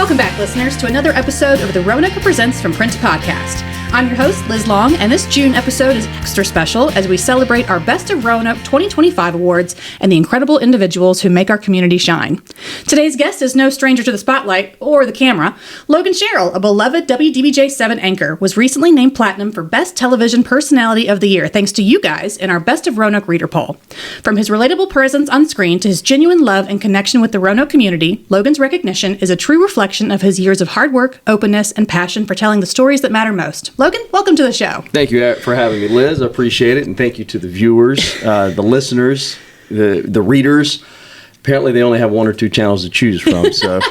Welcome back, listeners, to another episode of the Roanoker Presents From Print to Podcast. I'm your host, Liz Long, and this June episode is extra special as we celebrate our Best of Roanoke 2025 awards and the incredible individuals who make our community shine. Today's guest is no stranger to the spotlight or the camera. Logan Sherrill, a beloved WDBJ7 anchor, was recently named Platinum for Best Television Personality of the Year, thanks to you guys in our Best of Roanoke reader poll. From his relatable presence on screen to his genuine love and connection with the Roanoke community, Logan's recognition is a true reflection of his years of hard work, openness, and passion for telling the stories that matter most. Logan, welcome to the show. Thank you for having me, Liz. I appreciate it. And thank you to the viewers, the listeners, the readers. Apparently, they only have one or two channels to choose from. So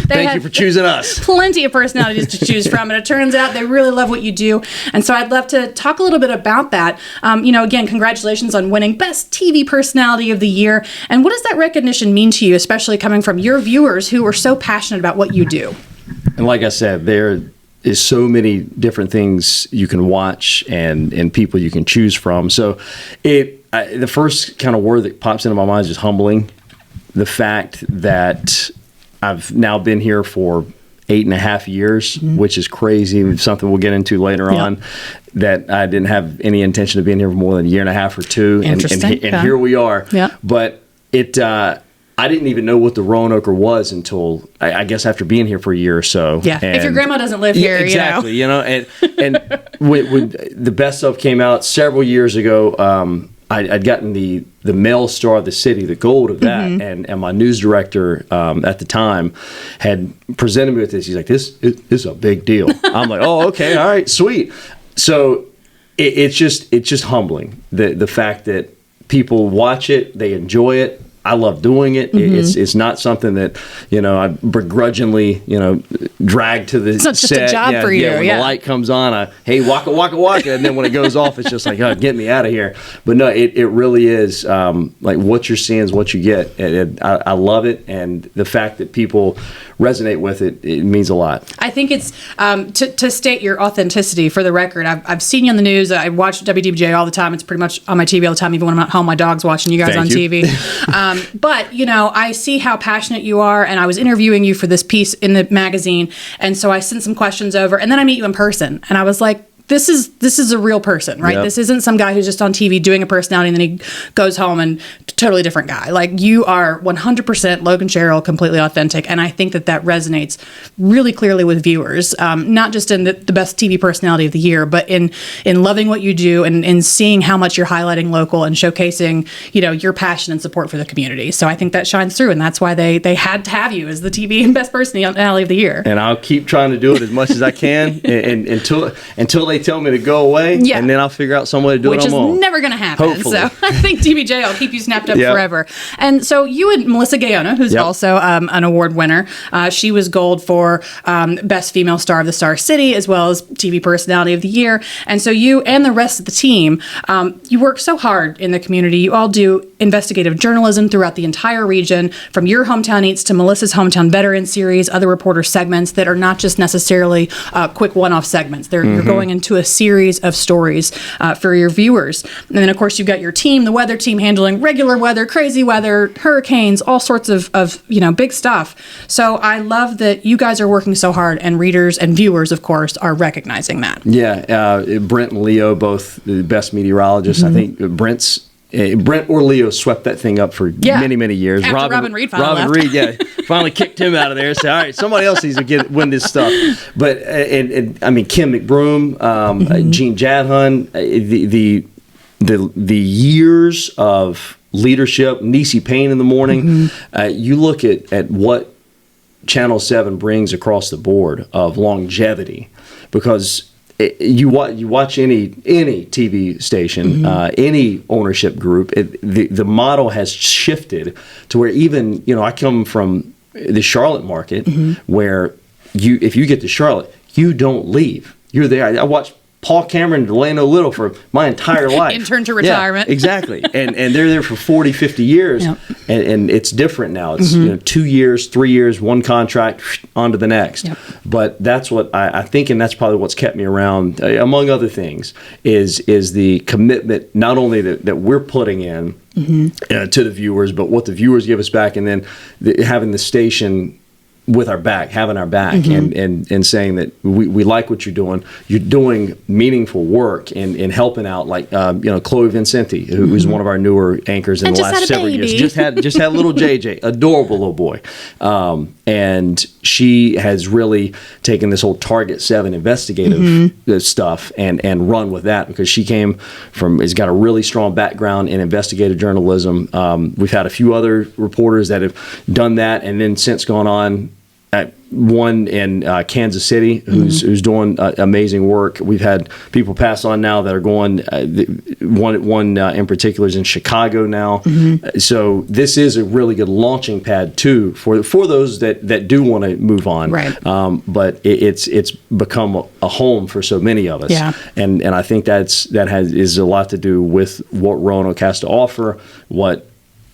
thank you for choosing us. Plenty of personalities to choose from. And it turns out they really love what you do. And so I'd love to talk a little bit about that. Again, congratulations on winning Best TV Personality of the Year. And what does that recognition mean to you, especially coming from your viewers who are so passionate about what you do? And like I said, there is so many different things you can watch and people you can choose from. So the first kind of word that pops into my mind is just humbling. The fact that I've now been here for 8.5 years, which is crazy, something we'll get into later on, that I didn't have any intention of being here for more than 1.5 or 2 years. And here we are. Yeah. But I didn't even know what the Roanoker was until, I guess, after being here for a year or so. Yeah, and if your grandma doesn't live here, exactly, and when the Best Of came out several years ago, I'd gotten the Mail Star of the City, the gold of that, and my news director at the time had presented me with this. He's like, this is a big deal. I'm like, oh, okay, all right, sweet. So it's just humbling, the fact that people watch it, they enjoy it. I love doing it. It's not something that, I begrudgingly, drag to the set. It's not just a job for you. When the light comes on, hey, waka, waka, waka. And then when it goes off, it's just like, oh, get me out of here. But no, it really is like what you're seeing is what you get. I love it. And the fact that people resonate with it, it means a lot. I think it's, to state your authenticity for the record, I've seen you on the news. I watch WDBJ all the time. It's pretty much on my TV all the time. Even when I'm not home, my dog's watching you guys on TV. But, I see how passionate you are, and I was interviewing you for this piece in the magazine, and so I sent some questions over, and then I meet you in person, and I was like, this is a real person, right? Yep. This isn't some guy who's just on TV doing a personality and then he goes home and totally different guy. Like, you are 100% Logan Sherrill, completely authentic, and I think that resonates really clearly with viewers, not just in the Best TV Personality of the Year, but in loving what you do and in seeing how much you're highlighting local and showcasing, your passion and support for the community. So I think that shines through, and that's why they had to have you as the TV and Best Personality of the Year. And I'll keep trying to do it as much as I can and until they tell me to go away, and then I'll figure out some way to do it on my own. Which is never going to happen. Hopefully. So I think DBJ will keep you snapped up forever. And so you and Melissa Gaona, who's also an award winner, she was gold for Best Female Star of the Star City, as well as TV Personality of the Year. And so you and the rest of the team, you work so hard in the community. You all do investigative journalism throughout the entire region, from Your Hometown Eats to Melissa's Hometown Veteran Series, other reporter segments that are not just necessarily quick one-off segments. You're going into a series of stories for your viewers. And then, of course, you've got your team, the weather team, handling regular weather, crazy weather, hurricanes, all sorts of big stuff. So I love that you guys are working so hard, and readers and viewers, of course, are recognizing that. Yeah, Brent and Leo, both the best meteorologists. I think Brent or Leo swept that thing up for many, many years. After Robin Reed finally left. Reed, finally kicked him out of there and said, all right, somebody else needs to win this stuff. But, I mean, Kim McBroom, Gene Jadhun, the years of leadership, Niecy Payne in the morning, you look at what Channel 7 brings across the board of longevity, because you watch any TV station, any ownership group, the model has shifted to where even, I come from the Charlotte market, where if you get to Charlotte, you don't leave. You're there. I watched Paul Cameron and Delano Little for my entire life. Intern to retirement. Yeah, exactly. and they're there for 40, 50 years. Yep. And it's different now. It's 2 years, 3 years, one contract, on to the next. Yep. But that's what I think, and that's probably what's kept me around, among other things, is the commitment not only that we're putting in to the viewers, but what the viewers give us back, and then having the station with our back, having our back, and saying that we like what you're doing. You're doing meaningful work and helping out, like Chloe Vincenti, who is one of our newer anchors in the last several years. Just had little JJ, adorable little boy, and she has really taken this whole Target 7 investigative stuff and run with that, because she has got a really strong background in investigative journalism. We've had a few other reporters that have done that, and then since gone on. One in Kansas City who's doing amazing work. We've had people pass on now that are going. One in particular is in Chicago now. So this is a really good launching pad too for those that do want to move on. Right. But it's become a home for so many of us. Yeah. And I think is a lot to do with what Roanoke has to offer. What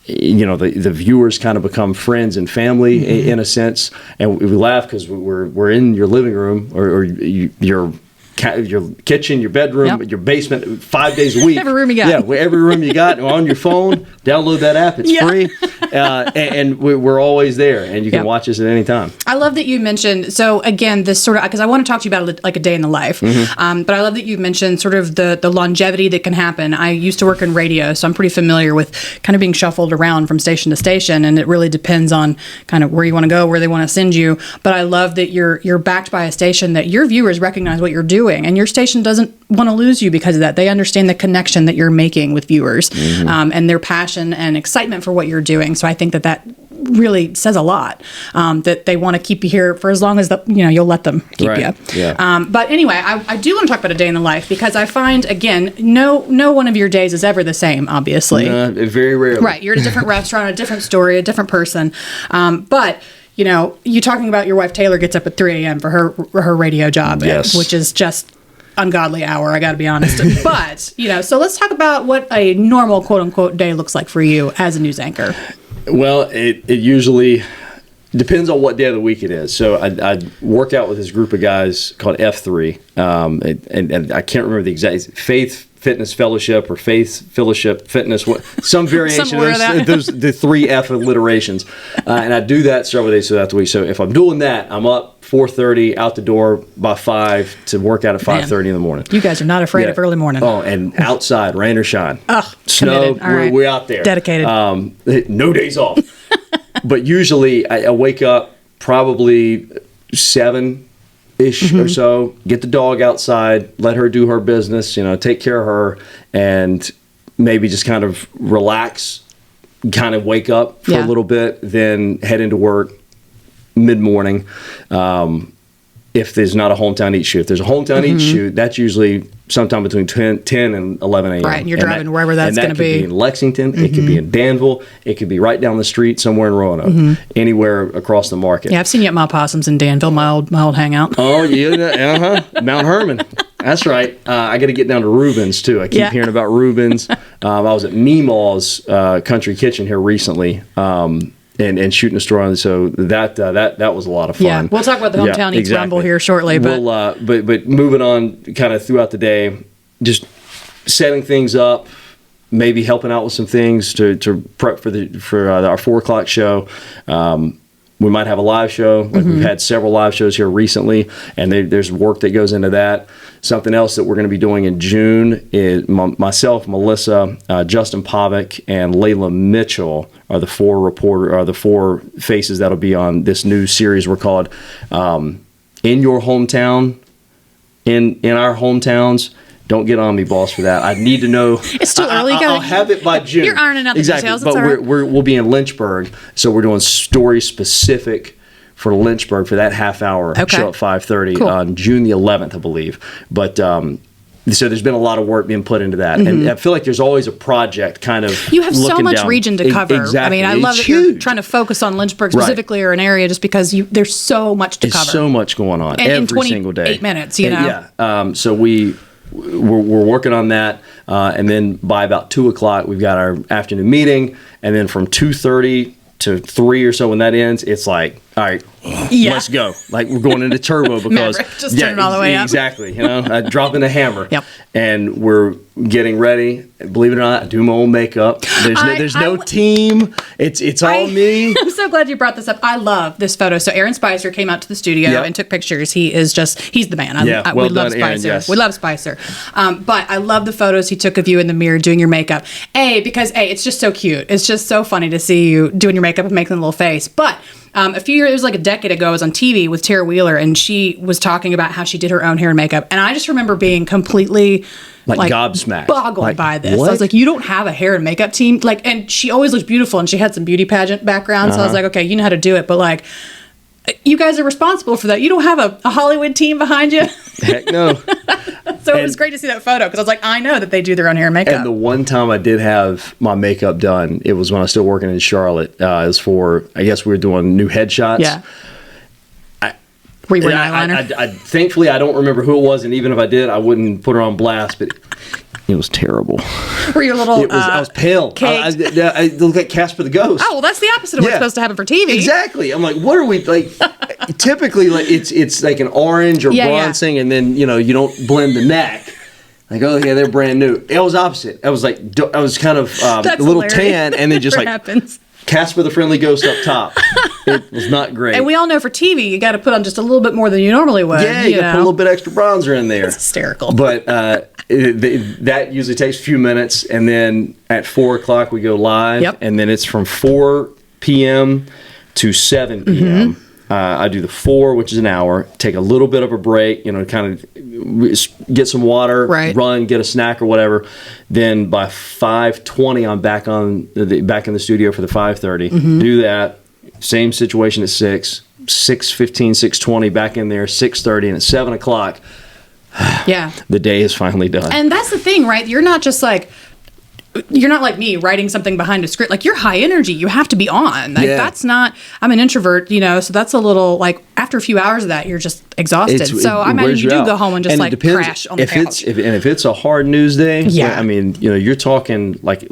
the viewers kind of become friends and family in a sense, and we laugh because we're in your living room or your kitchen, your bedroom, your basement, 5 days a week. Every room you got. Yeah, every room you got on your phone. Download that app; it's free, and we're always there, and you can watch us at any time. I love that you mentioned. So again, this sort of, because I want to talk to you about like a day in the life, but I love that you mentioned sort of the longevity that can happen. I used to work in radio, so I'm pretty familiar with kind of being shuffled around from station to station, and it really depends on kind of where you want to go, where they want to send you. But I love that you're backed by a station that your viewers recognize what you're doing, and your station doesn't want to lose you because of that. They understand the connection that you're making with viewers, and their passion and excitement for what you're doing. So I think that really says a lot, that they want to keep you here for as long as you'll let them keep you. Yeah. But anyway, I do want to talk about a day in the life, because I find, again, no one of your days is ever the same, obviously. Very rarely. Right. You're at a different restaurant, a different story, a different person. But you talking about your wife Taylor gets up at 3 a.m. for her radio job, which is just ungodly hour, I got to be honest. But, so let's talk about what a normal quote unquote day looks like for you as a news anchor. Well, it usually depends on what day of the week it is. So I work out with this group of guys called F3, and I can't remember the exact Faith Fitness Fellowship or Faith Fellowship Fitness, some variation of those the 3 F alliterations, and I do that several days throughout the week. So if I'm doing that, I'm up 4:30, out the door by 5 to work out at 5:30 in the morning. You guys are not afraid of early morning. Oh, and outside, rain or shine, snow, we're out there, dedicated. No days off. But usually I wake up probably 7-ish or so, get the dog outside, let her do her business, take care of her, and maybe just kind of relax, kind of wake up for a little bit, then head into work mid-morning. If there's not a hometown eat shoot. If there's a hometown eat shoot, that's usually sometime between 10 and 11 a.m. Right, and you're driving wherever that's going to be. And that could be in Lexington, it could be in Danville, it could be right down the street somewhere in Roanoke, anywhere across the market. Yeah, I've seen you at my Possums in Danville, my old hangout. Oh, yeah, Mount Herman. That's right. I got to get down to Reuben's, too. I keep hearing about Reuben's. I was at Meemaw's Country Kitchen here recently, and shooting a story on it. So that was a lot of fun. Yeah, we'll talk about the hometown eats rumble here shortly. But but moving on, kind of throughout the day, just setting things up, maybe helping out with some things to prep for our 4 o'clock show. We might have a live show. Like we've had several live shows here recently, and there's work that goes into that. Something else that we're going to be doing in June is myself, Melissa, Justin Pavick, and Layla Mitchell are the 4 faces that'll be on this new series we're called In Your Hometown, in our hometowns. Don't get on me, boss, for that. I need to know. It's too early. I'll have it by June. You're ironing out the details. But we'll be in Lynchburg, so we're doing story specific for Lynchburg for that half hour. Show at 5:30 on June the 11th, I believe. But so there's been a lot of work being put into that, and I feel like there's always a project kind of. You have so much down. region to cover. Exactly. I mean, I love that you're trying to focus on Lynchburg specifically, or an area, just because there's so much to cover. There's so much going on every single day. 8 minutes, Yeah. So we're working on that, and then by about 2 o'clock we've got our afternoon meeting, and then from 2:30 to 3 or so when that ends, it's like, all right, Yeah. let's go. Like we're going into turbo because just turn it all the way up. Exactly. You know, dropping the hammer. Yep. And we're getting ready. Believe it or not, I do my own makeup. There's no team. It's all me. I'm so glad you brought this up. I love this photo. So Aaron Spicer came out to the studio and took pictures. He's the man. Well we love done, Spicer. Aaron, yes. We love Spicer. But I love the photos he took of you in the mirror doing your makeup. Because it's just so cute. It's just so funny to see you doing your makeup and making a little face. But a few years, it was like a decade ago, I was on TV with Tara Wheeler, and she was talking about how she did her own hair and makeup. And I just remember being completely gobsmacked, boggled by this. What? I was like, you don't have a hair and makeup team? And she always looked beautiful, and she had some beauty pageant background. So I was like, okay, you know how to do it. But you guys are responsible for that. You don't have a Hollywood team behind you. Heck no. So it was great to see that photo because I was like, I know that they do their own hair and makeup. And the one time I did have my makeup done, it was when I was still working in Charlotte. It was for, I guess we were doing new headshots. Yeah. Were you wearing eyeliner? Thankfully, I don't remember who it was, and even if I did, I wouldn't put her on blast, but it was terrible. Were you a little I was pale. I looked like Casper the Ghost. Oh, well, that's the opposite of what's supposed to happen for TV. Exactly. I'm like, what are we, typically, it's like an orange or bronzing, and then, you don't blend the neck. Like, oh, yeah, they're brand new. It was opposite. I was kind of a little hilarious. Tan, and then just happens. Casper the Friendly Ghost up top. It was not great. And we all know for TV, you got to put on just a little bit more than you normally would. Yeah, you got to put a little bit extra bronzer in there. It's hysterical. But that usually takes a few minutes, and then at 4 o'clock we go live, and then it's from 4 p.m. to 7 p.m. Mm-hmm. I do the 4, which is an hour, take a little bit of a break, kind of get some water, run, get a snack or whatever. Then by 5:20, I'm back in the studio for the 5:30. Mm-hmm. Do that. Same situation at 6, 6:15, 6:20, back in there, 6:30, and at 7 o'clock, the day is finally done. And that's the thing, right? You're not like me writing something behind a script. Like, you're high energy. You have to be on. That's not, I'm an introvert, so that's a little, after a few hours of that, you're just exhausted. So I imagine you do go home and just crash on the couch. If it's a hard news day, you're talking like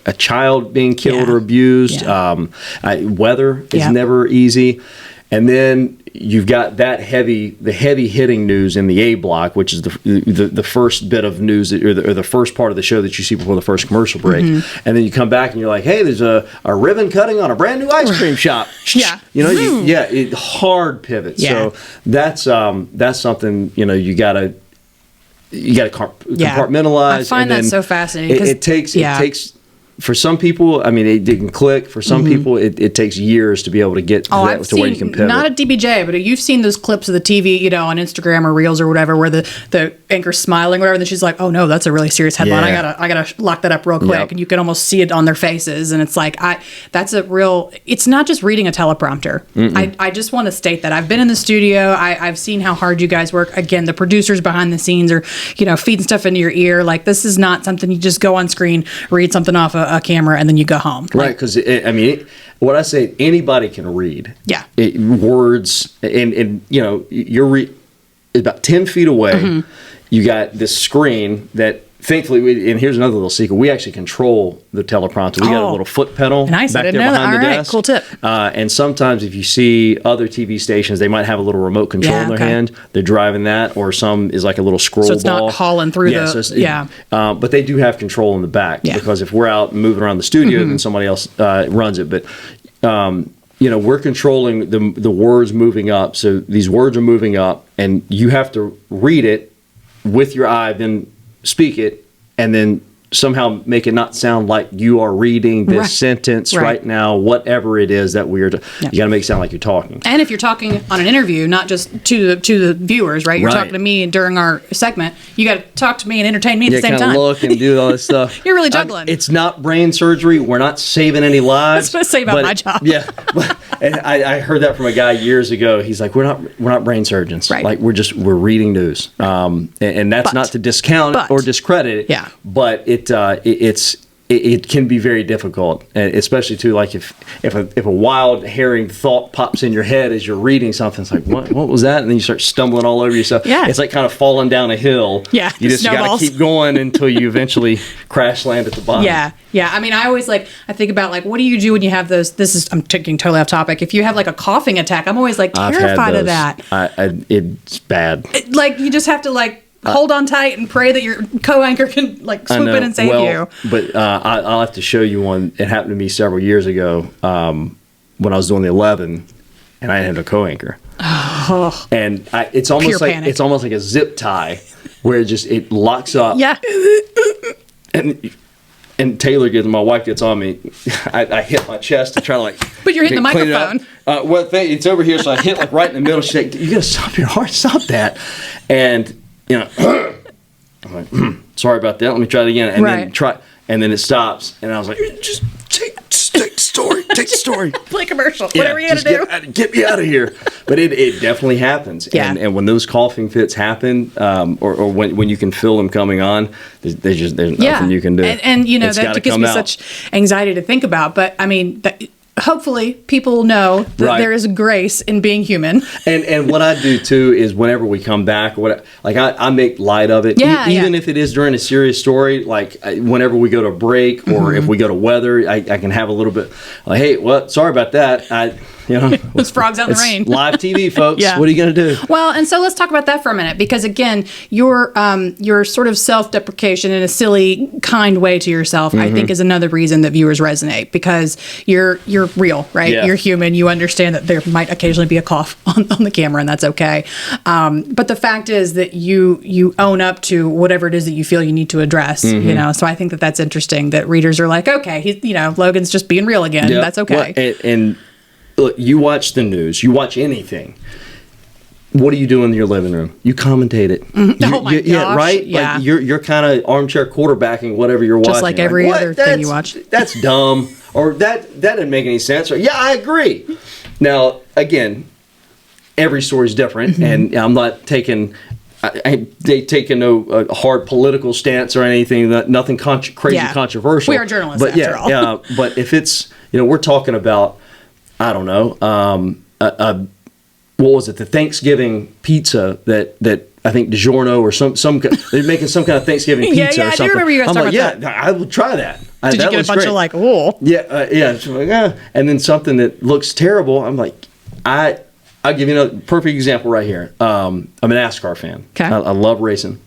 a child being killed or abused. Weather is never easy. And then you've got the heavy hitting news in the A block, which is the first bit of news or the first part of the show that you see before the first commercial break. Mm-hmm. And then you come back and you're like, hey, there's a ribbon cutting on a brand new ice cream shop. Hard pivot. Yeah. So that's something, you gotta compartmentalize. I find that so fascinating. It takes. For some people, it can click. For some people, it takes years to be able to get to where you can pivot. Not a DBJ, but you've seen those clips of the TV, on Instagram or Reels or whatever, where the anchor's smiling or whatever, and then she's like, oh no, that's a really serious headline. Yeah. I gotta lock that up real quick. And you can almost see it on their faces. And it's like, it's not just reading a teleprompter. I just want to state that. I've been in the studio. I've seen how hard you guys work. Again, the producers behind the scenes are, feeding stuff into your ear. Like, this is not something you just go on screen, read something off a camera, and then you go home. Right, because what I say, anybody can read. Yeah. Words, and you're about 10 feet away. Mm-hmm. You got this screen that, thankfully, and here's another little secret, we actually control the teleprompter. We got a little foot pedal nice. back there behind the desk. Cool tip. And sometimes if you see other TV stations, they might have a little remote control in their hand. They're driving that, or some is like a little scroll ball. So it's not hauling through but they do have control in the back, because if we're out moving around the studio, then somebody else runs it. But we're controlling the words moving up. So these words are moving up, and you have to read it with your eye, then speak it, and then somehow make it not sound like you are reading this sentence right now, whatever it is that we're. You got to make it sound like you're talking. And if you're talking on an interview, not just to the viewers, right? You're talking to me during our segment. You got to talk to me and entertain me at the same time. Look and do all this stuff. You're really juggling. It's not brain surgery. We're not saving any lives. That's what I say about my job. Yeah, and I heard that from a guy years ago. He's like, we're not brain surgeons. Right. Like, we're reading news. And that's not to discount it or discredit it. Yeah. But it's it can be very difficult, especially too, like if a wild herring thought pops in your head as you're reading something. It's like, what was that? And then you start stumbling all over yourself. Yeah. It's like kind of falling down a hill. Yeah, you just got to keep going until you eventually crash land at the bottom. Yeah. I mean, I always I think about what do you do when you have those? I'm taking totally off topic. If you have like a coughing attack, I'm always terrified of that. It's bad. You just have to hold on tight and pray that your co-anchor can swoop in and save you. But I'll have to show you one. It happened to me several years ago when I was doing the 11, and I had a co-anchor. Oh. And it's almost like a zip tie where it locks up. Yeah. And Taylor my wife gets on me. I hit my chest to try to But you're hitting the microphone. It's over here, so I hit right in the middle. She's like, "You gotta stop your heart, stop that!" And I'm like, "Sorry about that. Let me try it again." And then it stops, and I was like, "Just take the story, take the story." Play commercial, whatever you gotta do. Get me out of here. But it definitely happens. Yeah. And when those coughing fits happen, or when you can feel them coming on, there's nothing you can do. And that gives me such anxiety to think about. But I mean, hopefully people know that there is grace in being human. And what I do too is whenever we come back, I make light of it. Even if it is during a serious story, whenever we go to break or if we go to weather, I can have a little bit hey, sorry about that. Those frogs out in the rain. Live TV, folks. Yeah. What are you going to do? Well, and so let's talk about that for a minute, because again, your sort of self-deprecation in a silly, kind way to yourself, I think, is another reason that viewers resonate, because you're real, right? Yeah. You're human. You understand that there might occasionally be a cough on the camera, and that's okay. But the fact is that you own up to whatever it is that you feel you need to address. So I think that that's interesting. That readers are like, okay, Logan's just being real again. Yep. That's okay. Well, and look, you watch the news, you watch anything. What do you do in your living room? You commentate it. Oh my gosh. Yeah, right? Yeah. You're kind of armchair quarterbacking whatever you're watching. Just like every other thing you watch. That's dumb. Or that didn't make any sense. Or, yeah, I agree. Now, again, every story is different, and I'm not taking... They take no hard political stance or anything, nothing crazy controversial. We are journalists, after all. Yeah, but if it's, we're talking about, I don't know, what was it, the Thanksgiving pizza that I think DiGiorno or some they're making some kind of Thanksgiving pizza or something. I do remember you guys talking about that. I would try that. Did you get a bunch of ooh? Yeah. And then something that looks terrible, I'm like, I'll give you a perfect example right here. I'm a NASCAR fan. Okay. I love racing.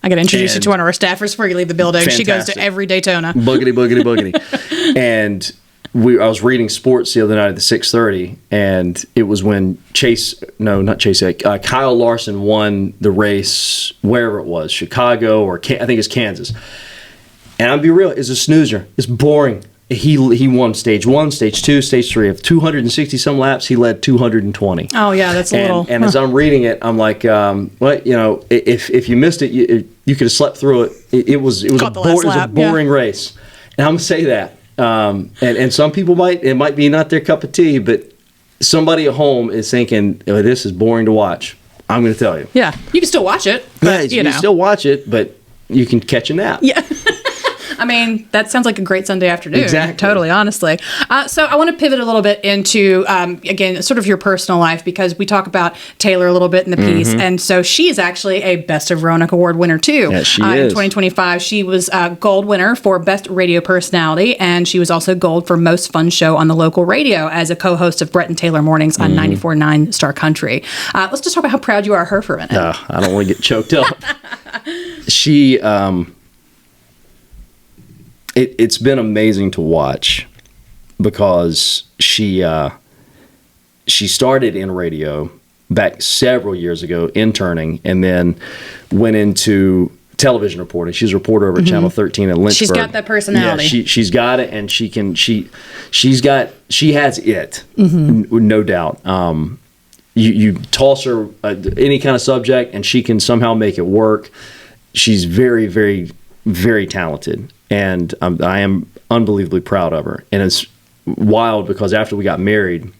I got to introduce you to one of our staffers before you leave the building. Fantastic. She goes to every Daytona. Boogity. And I was reading sports the other night at the 6:30, and it was when Kyle Larson won the race wherever it was, Chicago or I think it's Kansas. And I'll be real, it's a snoozer. It's boring. He won stage 1, stage 2, stage 3 of 260 some laps. He led 220. Oh yeah, that's a little. And as I'm reading it, I'm like, if you missed it, you could have slept through it. It was a boring race. And I'm gonna say that. And some people it might be not their cup of tea, but somebody at home is thinking, this is boring to watch. I'm gonna tell you. Yeah, you can still watch it. But, you can still watch it, but you can catch a nap. Yeah. I mean, that sounds like a great Sunday afternoon. Exactly. Totally, honestly. So I want to pivot a little bit into, again, sort of your personal life, because we talk about Taylor a little bit in the piece. And so she is actually a Best of Roanoke Award winner, too. Yeah, she is. In 2025, she was a gold winner for Best Radio Personality, and she was also gold for Most Fun Show on the local radio as a co-host of Brett and Taylor Mornings on 94.9 Star Country. Let's just talk about how proud you are of her for a minute. I don't want to get choked up. She... It's been amazing to watch, because she started in radio back several years ago, interning, and then went into television reporting. She's a reporter over at Channel 13 in Lynchburg. She's got that personality. Yeah, she's got it, and she has it, no doubt. You toss her any kind of subject, and she can somehow make it work. She's very, very, very talented. And I am unbelievably proud of her. And it's wild, because after we got married,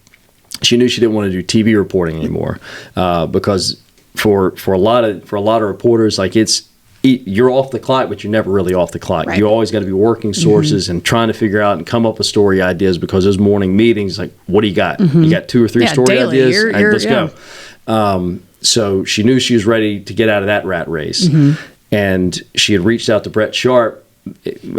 she knew she didn't want to do TV reporting anymore, because for a lot of reporters, you're off the clock, but you're never really off the clock. Right. You always got to be working sources and trying to figure out and come up with story ideas, because those morning meetings, like, what do you got? You got 2 or 3 story daily. ideas? Let's go. So she knew she was ready to get out of that rat race. And she had reached out to Brett Sharp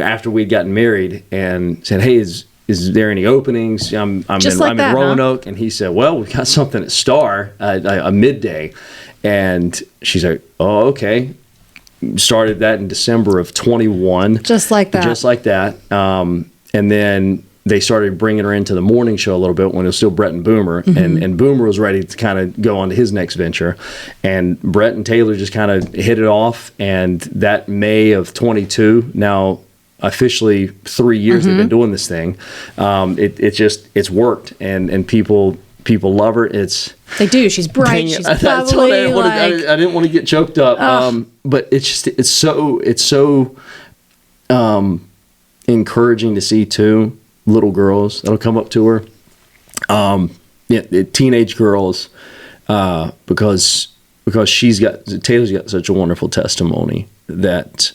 after we'd gotten married and said, hey, is there any openings? I'm in Roanoke. Huh? And he said, well, we've got something at Star, a midday. And she's like, oh, okay. Started that in December of 21. Just like that. And then they started bringing her into the morning show a little bit when it was still Brett and Boomer. And Boomer was ready to kind of go on to his next venture. And Brett and Taylor just kind of hit it off. And that May of 22, now officially 3 years they've been doing this thing. It's worked. And people love her. They do. She's bright. She's bubbly. I didn't want to get choked up. But it's so encouraging to see too. Little girls that'll come up to her, teenage girls, because Taylor's got such a wonderful testimony that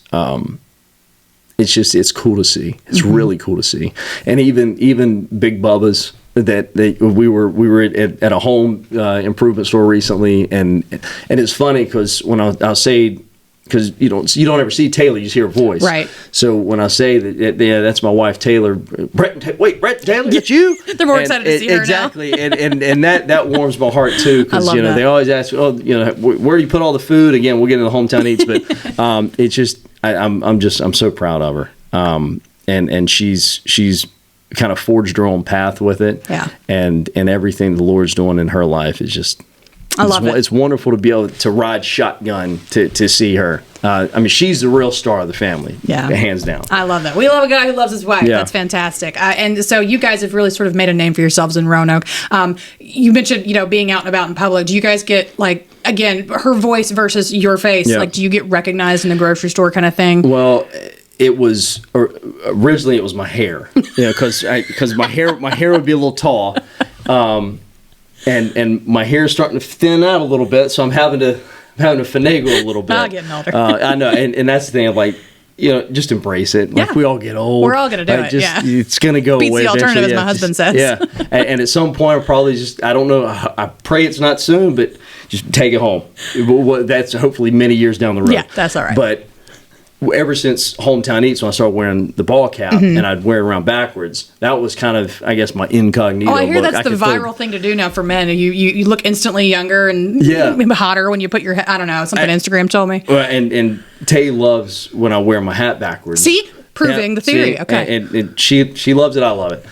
it's cool to see. It's really cool to see. And even Big Bubba's we were at a home improvement store recently, and it's funny because when I'll say, because you don't ever see Taylor, you just hear her voice. Right. So when I say that, that's my wife Taylor. Brett Taylor, it's you. They're more excited to see her exactly. and that warms my heart too, because that. they always ask, where do you put all the food? Again, we'll get into the hometown eats, but it's just I'm so proud of her. And she's kind of forged her own path with it. Yeah. And everything the Lord's doing in her life is just. I love it. It's wonderful to be able to ride shotgun to see her. She's the real star of the family. Yeah. Hands down. I love that. We love a guy who loves his wife. Yeah. That's fantastic. And so you guys have really sort of made a name for yourselves in Roanoke. You mentioned, being out and about in public. Do you guys get, like, again, her voice versus your face? Yeah. Like, do you get recognized in the grocery store kind of thing? Well, originally it was my hair, because my hair would be a little tall. And my hair is starting to thin out a little bit, so I'm having to finagle a little bit. I'm getting older. I know, and that's the thing of, like, just embrace it. Like, we all get old. We're all gonna do it. It's gonna go Beats away. the alternative, eventually. as my husband says. Yeah, and at some point, I'll probably I don't know. I pray it's not soon, but just take it home. That's hopefully many years down the road. Yeah, that's all right. But ever since Hometown Eats, when I started wearing the ball cap and I'd wear it around backwards, that was kind of, I guess, my incognito look. I hear that's the viral thing to do now for men. You look instantly younger and hotter when you put your, I don't know, something Instagram told me. Well, and Tay loves when I wear my hat backwards. See? Proving the theory. Okay. And she loves it. I love it.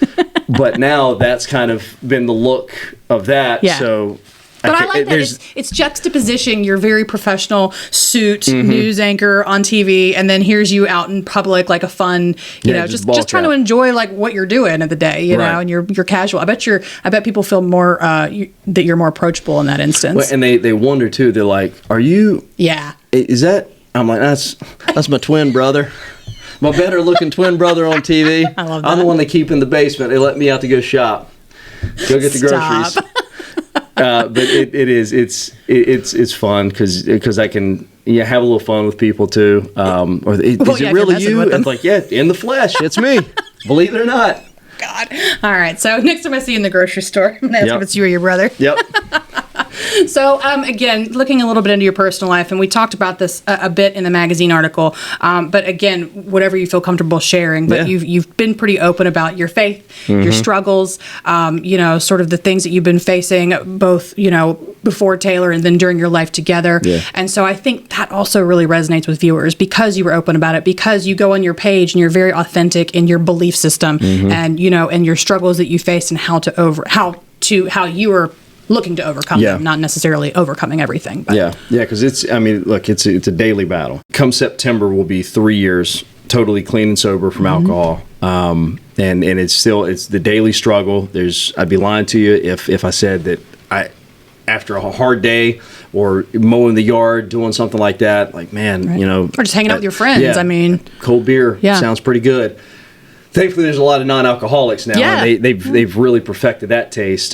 But now that's kind of been the look of that. Yeah. So... But I like that. It's juxtaposition your very professional suit, news anchor on TV, and then here's you out in public like a fun, just trying to enjoy like what you're doing of the day, you know, and you're casual. I bet people feel more that you're more approachable in that instance. Well, and they wonder too. They're like, "Are you? Yeah. Is that?" I'm like, "That's my twin brother." My better looking twin brother on TV. I love that. I'm the one they keep in the basement. They let me out to go shop, go get the groceries. But it's fun because I can have a little fun with people too. Is it really you? It's like, in the flesh, it's me. Believe it or not. God. All right. So next time I see you in the grocery store, I'm gonna ask if it's you or your brother. Yep. So, again, looking a little bit into your personal life, and we talked about this a bit in the magazine article, but again, whatever you feel comfortable sharing, but you've been pretty open about your faith, your struggles, sort of the things that you've been facing, both, before Taylor and then during your life together. Yeah. And so I think that also really resonates with viewers because you were open about it, because you go on your page and you're very authentic in your belief system and, and your struggles that you faced and how you were looking to overcome them, not necessarily overcoming everything. But. Because it's a daily battle. Come September will be 3 years totally clean and sober from alcohol, and it's the daily struggle. I'd be lying to you if I said that after a hard day or mowing the yard, doing something like that, like, man, or just hanging out with your friends. I mean, cold beer sounds pretty good. Thankfully, there's a lot of non-alcoholics now. Yeah. And they've really perfected that taste.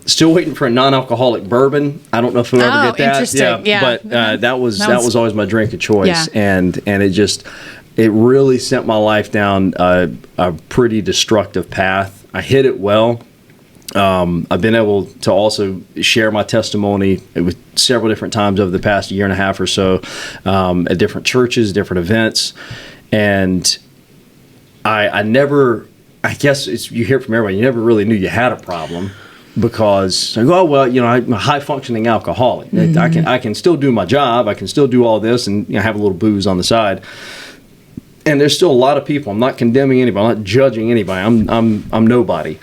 Still waiting for a non-alcoholic bourbon. I don't know if we'll ever get that. Interesting. Yeah. But that was always my drink of choice. Yeah. And it really sent my life down a pretty destructive path. I hit it well. I've been able to also share my testimony with several different times over the past year and a half or so at different churches, different events, and I never, I guess you hear from everybody, you never really knew you had a problem because I go, oh, well, I'm a high functioning alcoholic. I can still do my job. I can still do all this and have a little booze on the side. And there's still a lot of people. I'm not condemning anybody. I'm not judging anybody. I'm nobody.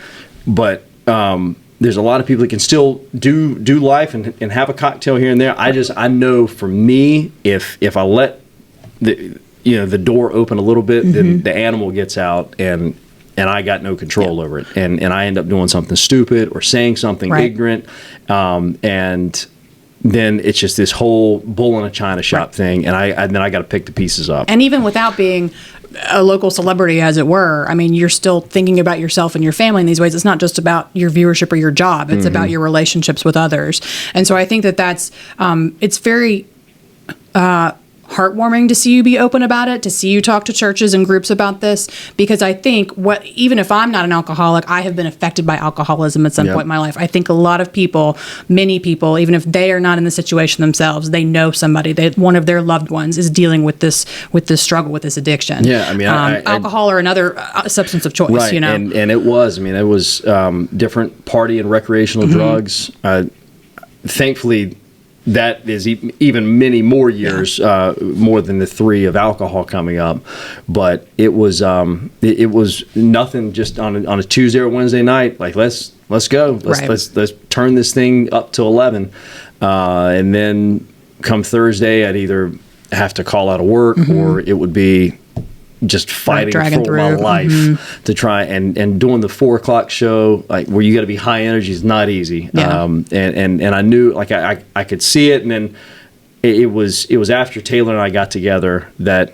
But there's a lot of people that can still do life and have a cocktail here and there. I know for me, if I let the door open a little bit, then the animal gets out and I got no control over it. And I end up doing something stupid or saying something ignorant. And then it's just this whole bull in a china shop thing. And then I got to pick the pieces up. And even without being a local celebrity, as it were, I mean, you're still thinking about yourself and your family in these ways. It's not just about your viewership or your job. It's about your relationships with others. And so I think that's it's very heartwarming to see you be open about it, to see you talk to churches and groups about this, because I think even if I'm not an alcoholic, I have been affected by alcoholism at some point in my life. I think a lot of people, many people, even if they are not in the situation themselves, they know somebody that one of their loved ones is dealing with this struggle, with this addiction. Yeah, I mean, alcohol or another substance of choice. Right, and it was different party and recreational drugs. Thankfully, that is even many more years, more than the 3 of alcohol coming up. But it was nothing just on a Tuesday or Wednesday night. Like let's go, let's turn this thing up to 11, and then come Thursday, I'd either have to call out of work or it would be just fighting for my life to try and doing the 4 o'clock show, like where you got to be high energy, is not easy. And I knew, like I could see it, and then it was after Taylor and I got together that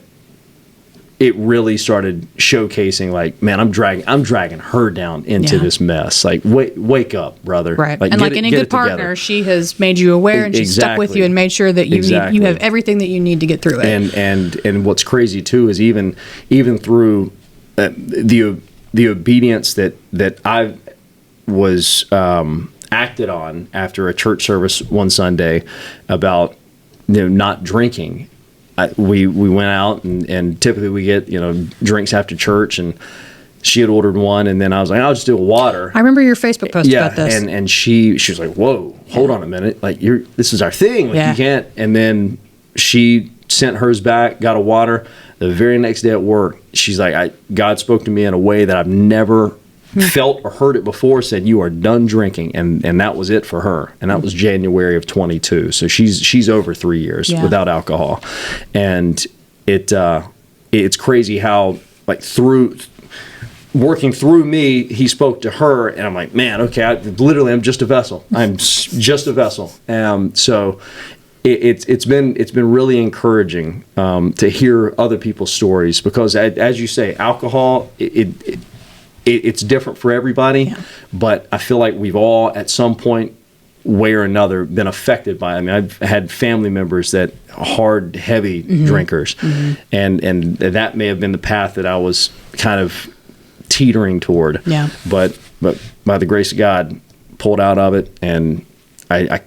it really started showcasing, like, man, I'm dragging her down into this mess. Like, wake up, brother. Right. Like, and like any good partner, she has made you aware, and she's stuck with you and made sure that you have everything that you need to get through it. And what's crazy too is even through the obedience that I was acted on after a church service one Sunday about not drinking. We went out and typically we get drinks after church, and she had ordered one, and then I was like, I'll just do a water. I remember your Facebook post about this. and she was like, whoa, hold on a minute, like this is our thing, like you can't. And then she sent hers back, got a water. The very next day at work, she's like, God spoke to me in a way that I've never felt or heard it before, said, you are done drinking. And that was it for her. And that was January of 22. So she's over 3 years without alcohol. And it's crazy how, like, through working through me, he spoke to her, and I'm like, man, okay, I'm just a vessel. I'm just a vessel. So it's been really encouraging to hear other people's stories, because as you say, alcohol, it's different for everybody, but I feel like we've all at some point, way or another, been affected by it. I mean, I've had family members that are hard, heavy drinkers, and that may have been the path that I was kind of teetering toward. Yeah. But by the grace of God, pulled out of it, and I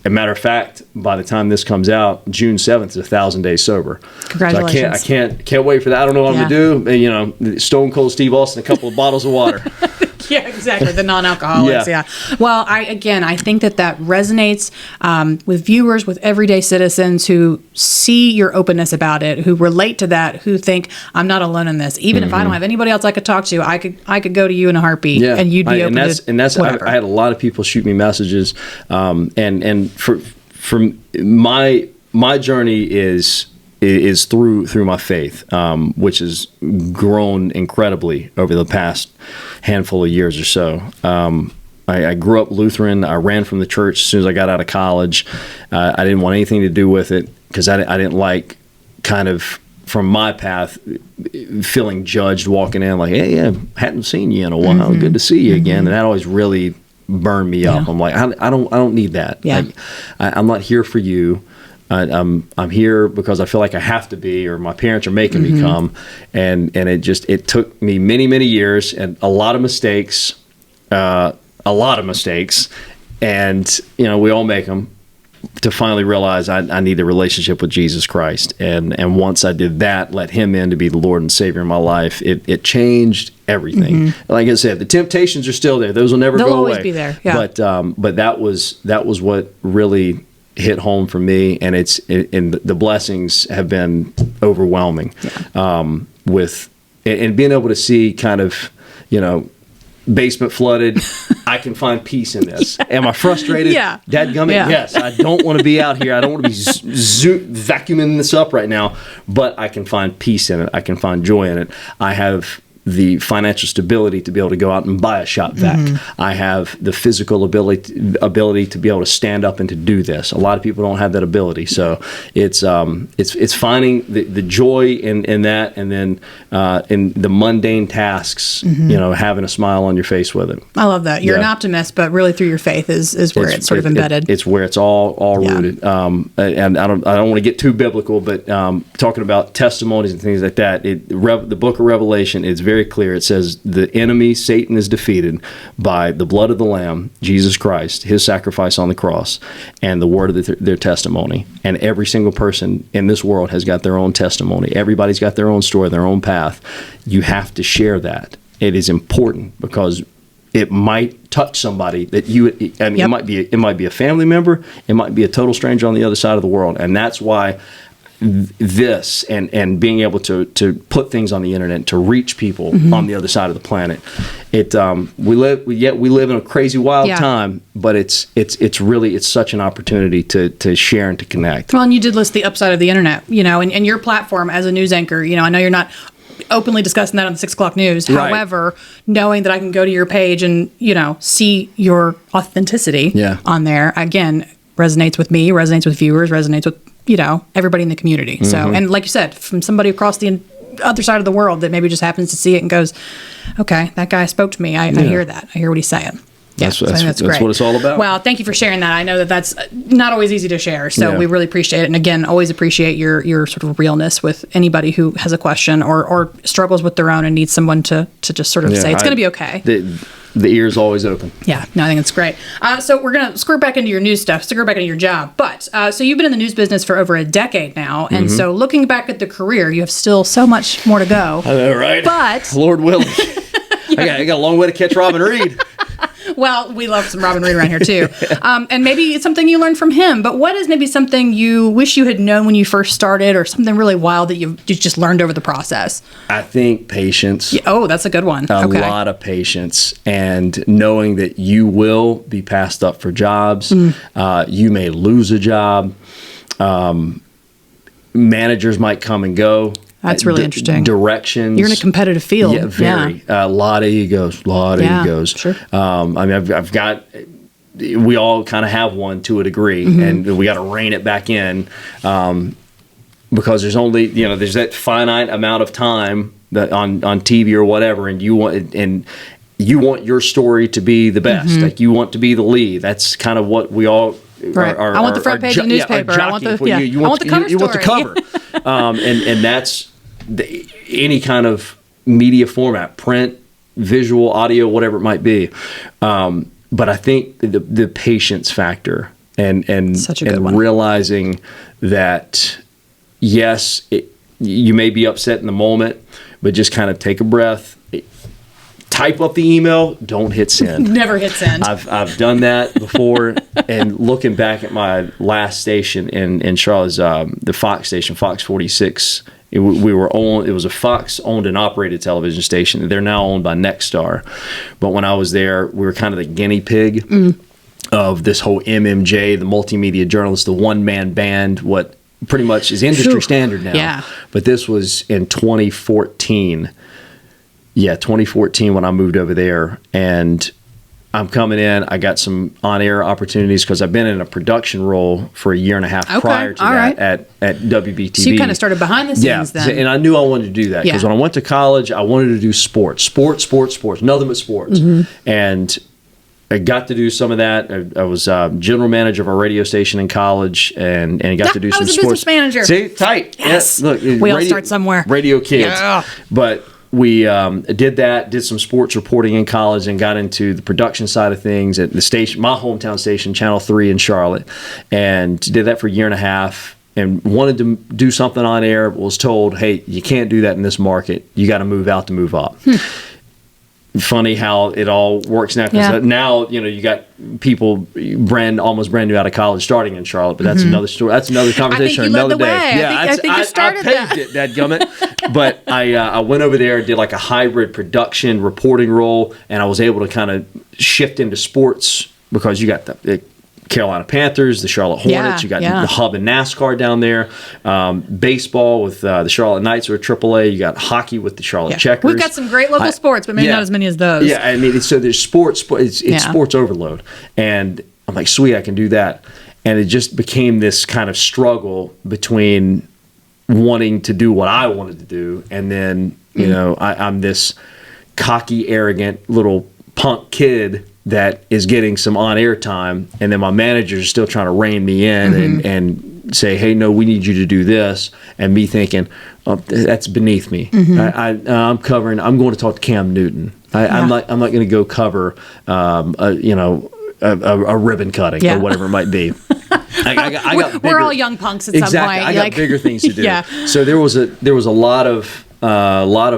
a matter of fact, by the time this comes out, June 7th is 1,000 days sober. Congratulations. So I can't wait for that. I don't know what I'm going to do. Stone Cold Steve Austin, a couple of bottles of water. Yeah, exactly. The non-alcoholics. Yeah. Well, I think that resonates with viewers, with everyday citizens who see your openness about it, who relate to that, who think, I'm not alone in this. Even if I don't have anybody else I could talk to, I could go to you in a heartbeat, and you'd be open to whatever. I had a lot of people shoot me messages, and for my journey is through my faith, which has grown incredibly over the past handful of years or so. I grew up Lutheran. I ran from the church as soon as I got out of college. I didn't want anything to do with it because I didn't like kind of from my path, feeling judged walking in like, hey, yeah, hadn't seen you in a while. Good to see you again. And that always really burned me up. I'm like, I don't need that. Yeah. Like, I'm not here for you. I'm here because I feel like I have to be, or my parents are making me come. And it took me many, many years and a lot of mistakes, and, we all make them, to finally realize I need a relationship with Jesus Christ. And once I did that, let him in to be the Lord and Savior in my life, it changed everything. Like I said, the temptations are still there. Those will never They'll go away. always be there. Yeah. But that was what really hit home for me. And the blessings have been overwhelming, with being able to see kind of, basement flooded. I can find peace in this. Am I frustrated? Yeah. Dadgummit, yes. I don't want to be out here. I don't want to be vacuuming this up right now, but I can find peace in it. I can find joy in it. I have the financial stability to be able to go out and buy a shop vac. I have the physical ability to be able to stand up and to do this. A lot of people don't have that ability. So it's finding the joy in that, and then in the mundane tasks, having a smile on your face with it. I love that. You're an optimist, but really through your faith is where it's sort of embedded. It's where it's all rooted. And I don't want to get too biblical, but talking about testimonies and things like that, the book of Revelation is very clear. It says the enemy, Satan, is defeated by the blood of the Lamb, Jesus Christ, his sacrifice on the cross, and the word of their testimony. And every single person in this world has got their own testimony. Everybody's got their own story, their own path. You have to share that. It is important because it might touch somebody that it might be a family member, it might be a total stranger on the other side of the world. And that's why this and being able to put things on the internet to reach people on the other side of the planet, we live in a crazy wild time, but it's such an opportunity to share and to connect. Well, and you did list the upside of the internet, and your platform as a news anchor. I know you're not openly discussing that on the 6 o'clock news. Right. However, knowing that I can go to your page and see your authenticity on there, again, resonates with me, resonates with viewers, resonates with everybody in the community. So, and like you said, from somebody across the other side of the world that maybe just happens to see it and goes, okay, that guy spoke to me. I hear that. I hear what he's saying. Yeah, that's great. what it's all about. Well, thank you for sharing that. I know that's not always easy to share, so we really appreciate it. And again, always appreciate your sort of realness with anybody who has a question or struggles with their own and needs someone to just sort of say it's going to be okay. The ear's always open. Yeah, no, I think it's great. So we're going to screw back into your news stuff, screw back into your job. But so you've been in the news business for over a decade now. And so looking back at the career, you have still so much more to go. I know, right? But Lord willing. I got a long way to catch Robin Reed. Well, we love some Robin Reed around here too. And maybe it's something you learned from him. But what is maybe something you wish you had known when you first started, or something really wild that you just learned over the process? I think patience. Yeah, oh, that's a good one. A lot of patience, and knowing that you will be passed up for jobs. You may lose a job. Managers might come and go. That's really interesting. Directions. You're in a competitive field. Yeah, very. A lot of egos. Sure. I've got. We all kind of have one to a degree, and we got to rein it back in, because there's only there's that finite amount of time that on TV or whatever, and you want your story to be the best. Like, you want to be the lead. That's kind of what we all. Right. I want the front page of the newspaper. I want the cover story. You want the cover. And that's any kind of media format, print, visual, audio, whatever it might be. But I think the patience factor and realizing that, yes, you may be upset in the moment, but just kind of take a breath. Type up the email, don't hit send. Never hit send. I've done that before, and looking back at my last station in Charlotte's, the Fox station, Fox 46, it was a Fox owned and operated television station. They're now owned by Nexstar. But when I was there, we were kind of the guinea pig of this whole MMJ, the multimedia journalist, the one-man band, what pretty much is industry standard now. Yeah. But this was in 2014. Yeah, 2014 when I moved over there, and I'm coming in. I got some on-air opportunities because I've been in a production role for a year and a half prior to that at WBTV. So you kind of started behind the scenes then. And I knew I wanted to do that because when I went to college, I wanted to do sports, nothing but sports. And I got to do some of that. I was general manager of a radio station in college and got to do some sports. I was a business manager. See, tight. Yes. Yeah, look, we all start somewhere. Radio kids. Yeah. But we did some sports reporting in college and got into the production side of things at the station, my hometown station, Channel 3 in Charlotte, and did that for a year and a half and wanted to do something on air, but was told, hey, you can't do that in this market. You got to move out to move up. Funny how it all works now, because now you got people almost brand new out of college starting in Charlotte, but that's another story. That's another conversation for another day. I think you started I paved that gummit. But I went over there, did like a hybrid production reporting role, and I was able to kind of shift into sports because you got the Carolina Panthers, the Charlotte Hornets. You got the hub in NASCAR down there. Baseball with the Charlotte Knights or AAA. You got hockey with the Charlotte Checkers. We've got some great local sports, but maybe not as many as those. Yeah, I mean, so there's sports. It's sports overload, and I'm like, sweet, I can do that. And it just became this kind of struggle between wanting to do what I wanted to do, and then I'm this cocky, arrogant little punk kid that is getting some on-air time, and then my managers are still trying to rein me in and say, hey, no, we need you to do this, and me thinking, oh, that's beneath me. I'm going to talk to Cam Newton. I'm not going to go cover a ribbon cutting or whatever it might be. We're all young punks at some point. I got bigger things to do. So there was a lot of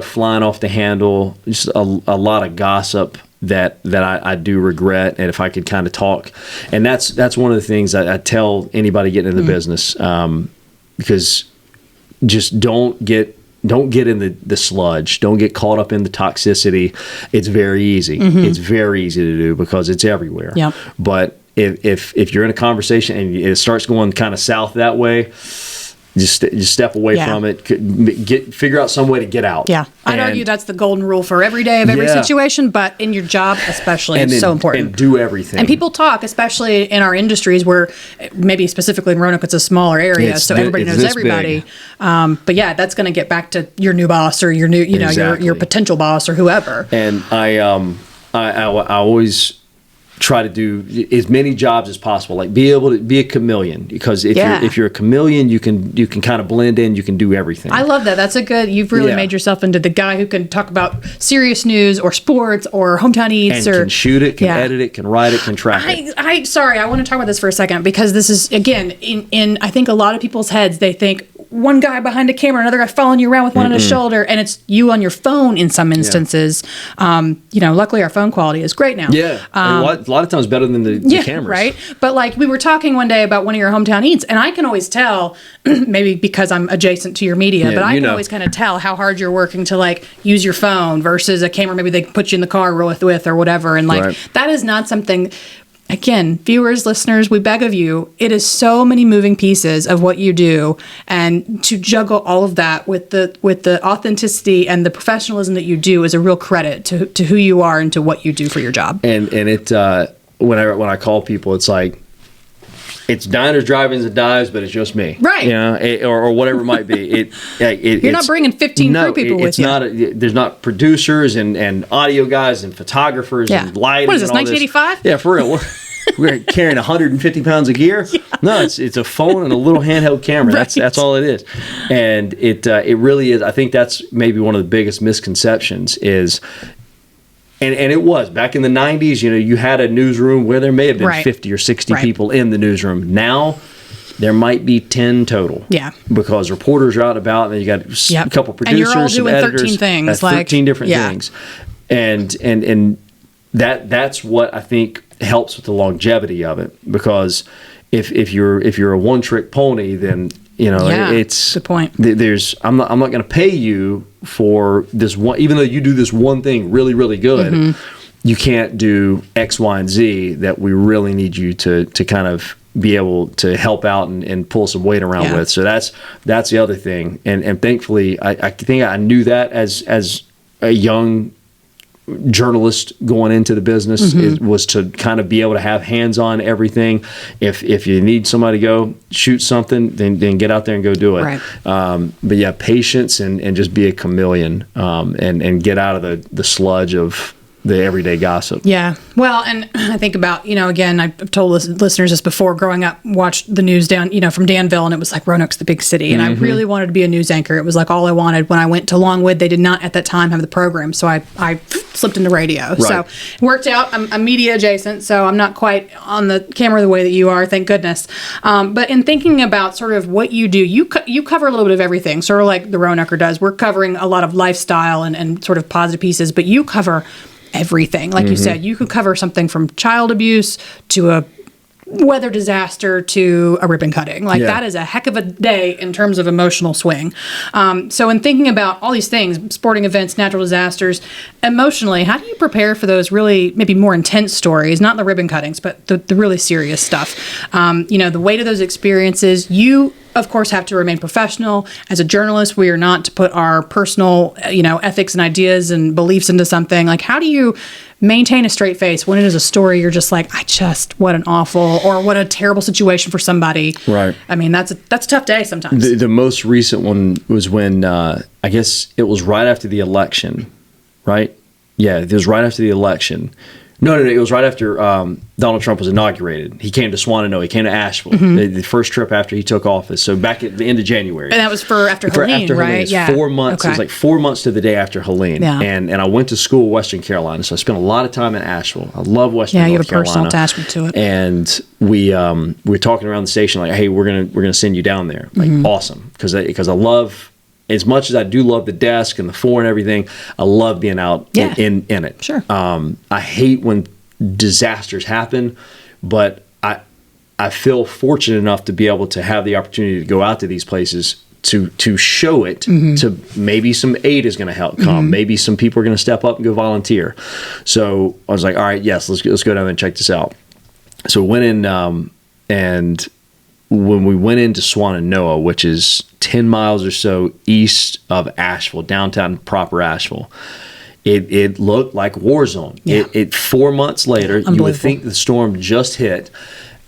flying off the handle, just a lot of gossip that I do regret, and if I could kind of talk, and that's one of the things I tell anybody getting into the business, because just don't get in the sludge, don't get caught up in the toxicity. It's very easy. It's very easy to do because it's everywhere. But if you're in a conversation and it starts going kind of south that way, just step away from it. Figure out some way to get out. I'd argue that's the golden rule for every day of every situation, but in your job especially, it's so important. And do everything. And people talk, especially in our industries where maybe specifically in Roanoke, it's a smaller area, so everybody knows everybody. But that's going to get back to your new boss or your new, your potential boss or whoever. And I always try to do as many jobs as possible, like be able to be a chameleon, because if you're a chameleon, you can kind of blend in, you can do everything. I love that. That's you've really made yourself into the guy who can talk about serious news or sports or hometown eats, and can shoot it, can edit it, can write it, can track it. Sorry, I want to talk about this for a second, because this is, again, in I think a lot of people's heads, they think one guy behind a camera, another guy following you around with one on his shoulder, and it's you on your phone in some instances. Luckily our phone quality is great now. A lot of times better than the cameras. Right. But we were talking one day about one of your hometown eats, and I can always tell, maybe because I'm adjacent to your media, but I can always kind of tell how hard you're working to use your phone versus a camera maybe they put you in the car with or whatever. And that is not something. Again, viewers, listeners, we beg of you, it is so many moving pieces of what you do, and to juggle all of that with the authenticity and the professionalism that you do is a real credit to who you are and to what you do for your job. And it when I call people, it's like, it's diners, drive-ins, and dives, but it's just me, right? Or whatever it might be. You're not bringing 15 crew people with you. There's not producers and audio guys and photographers and lighting. What is this, 1985? Yeah, for real. We're carrying 150 pounds of gear. No, it's a phone and a little handheld camera. That's all it is, and it really is. I think that's maybe one of the biggest misconceptions is. And it was back in the 90s, you had a newsroom where there may have been 50 or 60 people in the newsroom. Now there might be 10 total. Yeah. Because reporters are out and about, and then you got a couple producers, and you're all doing some editors. 13 things. That's 13 different things. And that's what I think helps with the longevity of it, because if you're a one-trick pony, then it's good point. I'm not going to pay you for this one, even though you do this one thing really, really good. You can't do X, Y, and Z that we really need you to kind of be able to help out and pull some weight around with. So that's the other thing. And thankfully, I think I knew that as a young journalist going into the business was to kind of be able to have hands on everything. If you need somebody to go shoot something, then get out there and go do it. Right. But yeah, patience and just be a chameleon, and get out of the sludge of the everyday gossip. Yeah. Well, and I think about, again, I've told listeners this before, growing up, watched the news down, from Danville, and it was like Roanoke's the big city. And I really wanted to be a news anchor. It was like all I wanted. When I went to Longwood, they did not at that time have the program. So I slipped into radio. Right. So it worked out. I'm media adjacent, so I'm not quite on the camera the way that you are, thank goodness. But in thinking about sort of what you do, you cover a little bit of everything, sort of like the Roanoker does. We're covering a lot of lifestyle and sort of positive pieces, but you cover everything. Like you said, you could cover something from child abuse to a weather disaster to a ribbon cutting. Like that is a heck of a day in terms of emotional swing. So in thinking about all these things, sporting events, natural disasters, emotionally, how do you prepare for those really maybe more intense stories, not the ribbon cuttings, but the really serious stuff? The weight of those experiences, you of course have to remain professional. As a journalist, we are not to put our personal, ethics and ideas and beliefs into something. Like, how do you maintain a straight face when it is a story you're just like, what an awful or what a terrible situation for somebody. Right. I mean, that's a tough day sometimes. The most recent one was when, I guess it was right after the election, right? Yeah, it was right after the election. No, it was right after Donald Trump was inaugurated. He came to Swannanoa. He came to Asheville, the first trip after he took office. So back at the end of January. And that was after Helene, right? It's 4 months. Okay. It was like 4 months to the day after Helene. Yeah. And I went to school in Western Carolina, so I spent a lot of time in Asheville. I love Western North Carolina. Yeah, you have a personal Carolina. attachment to it. And we were talking around the station like, hey, we're gonna send you down there. Like, awesome, because I love. As much as I do love the desk and the floor and everything, I love being out in it. Sure. I hate when disasters happen, but I feel fortunate enough to be able to have the opportunity to go out to these places to show it, to maybe some aid is going to help come. Maybe some people are going to step up and go volunteer. So I was like, all right, yes, let's go down there and check this out. So we went in, and when we went into Swannanoa, which is 10 miles or so east of Asheville, downtown proper Asheville, it looked like war zone. Yeah. It 4 months later, you would think the storm just hit.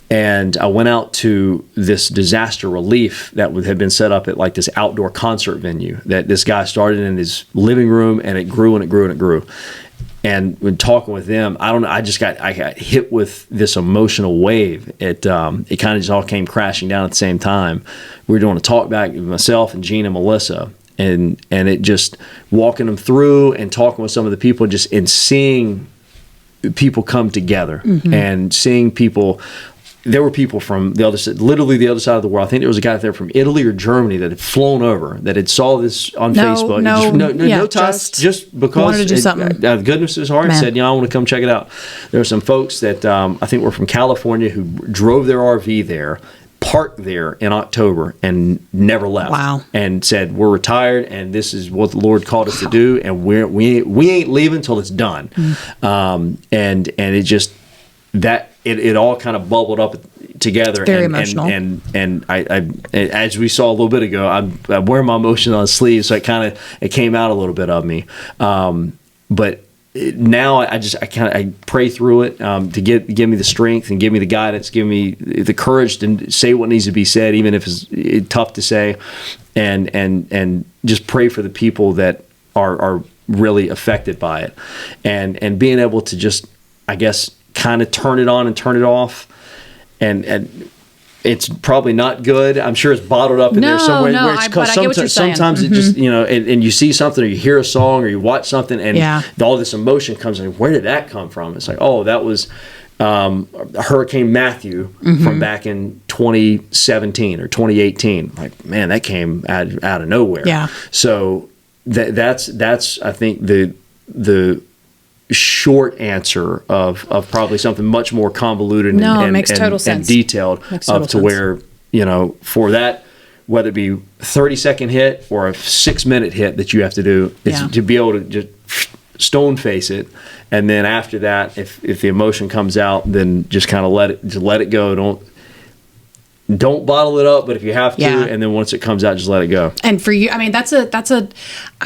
And I went out to this disaster relief that had been set up at like this outdoor concert venue that this guy started in his living room, and it grew and it grew and it grew. And when talking with them, I don't know, I got hit with this emotional wave. It kind of just all came crashing down at the same time. We were doing a talk back with myself and Gene and Melissa, and it just walking them through and talking with some of the people, and seeing people come together and seeing people. There were people from the other side, literally the other side of the world. I think there was a guy there from Italy or Germany that had flown over, that had saw this on Facebook. No ties, just because wanted to do something. Out of the goodness of his heart, said, I want to come check it out. There were some folks that I think were from California who drove their RV there, parked there in October, and never left. Wow. And said, we're retired, and this is what the Lord called us to do, and we ain't leaving until it's done. And it just, it all kind of bubbled up together. It's very emotional. And I as we saw a little bit ago, I wear my emotions on the sleeve, so it came out a little bit of me. But now I pray through it to give me the strength and give me the guidance, give me the courage to say what needs to be said, even if it's tough to say, and just pray for the people that are really affected by it, and being able to just, I guess, kind of turn it on and turn it off, and it's probably not good. I'm sure it's bottled up in there somewhere. No, I get what you're saying. Sometimes it just, and you see something, or you hear a song, or you watch something, and all this emotion comes in. Where did that come from? It's like, oh, that was Hurricane Matthew from back in 2017 or 2018. Like, man, that came out of nowhere. Yeah. So that's I think the short answer of probably something much more convoluted and detailed, up to where, for that, whether it be 30-second hit or a 6-minute hit that you have to do, is to be able to just stone face it, and then after that, if the emotion comes out, then just kind of let it go. don't bottle it up, but if you have to, and then once it comes out, just let it go. And for you, I mean,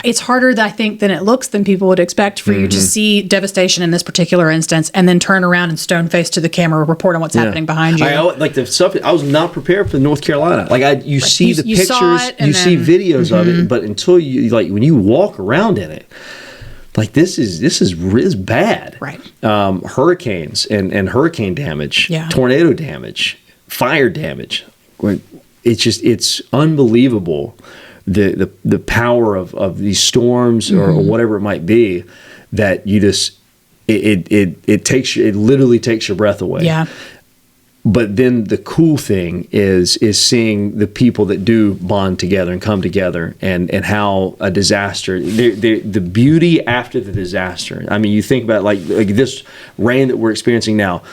it's harder, I think, than it looks, than people would expect for you to see devastation in this particular instance and then turn around and stone face to the camera, report on what's happening behind you. Like the stuff, I was not prepared for North Carolina. Like you see the pictures, you see videos of it, but until you, like when you walk around in it, like this is bad. Right. Hurricanes and hurricane damage, tornado damage, fire damage. It's unbelievable the power of these storms or whatever it might be, that you just it literally takes your breath away. Yeah. But then the cool thing is seeing the people that do bond together and come together, and how a disaster, the beauty after the disaster. I mean, you think about like this rain that we're experiencing now.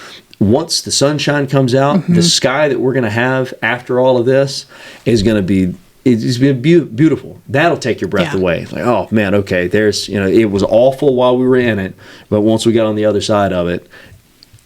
Once the sunshine comes out, the sky that we're going to have after all of this is going to be, it's been beautiful. That'll take your breath away. Like, oh man, okay, there's, it was awful while we were in it, but once we got on the other side of it,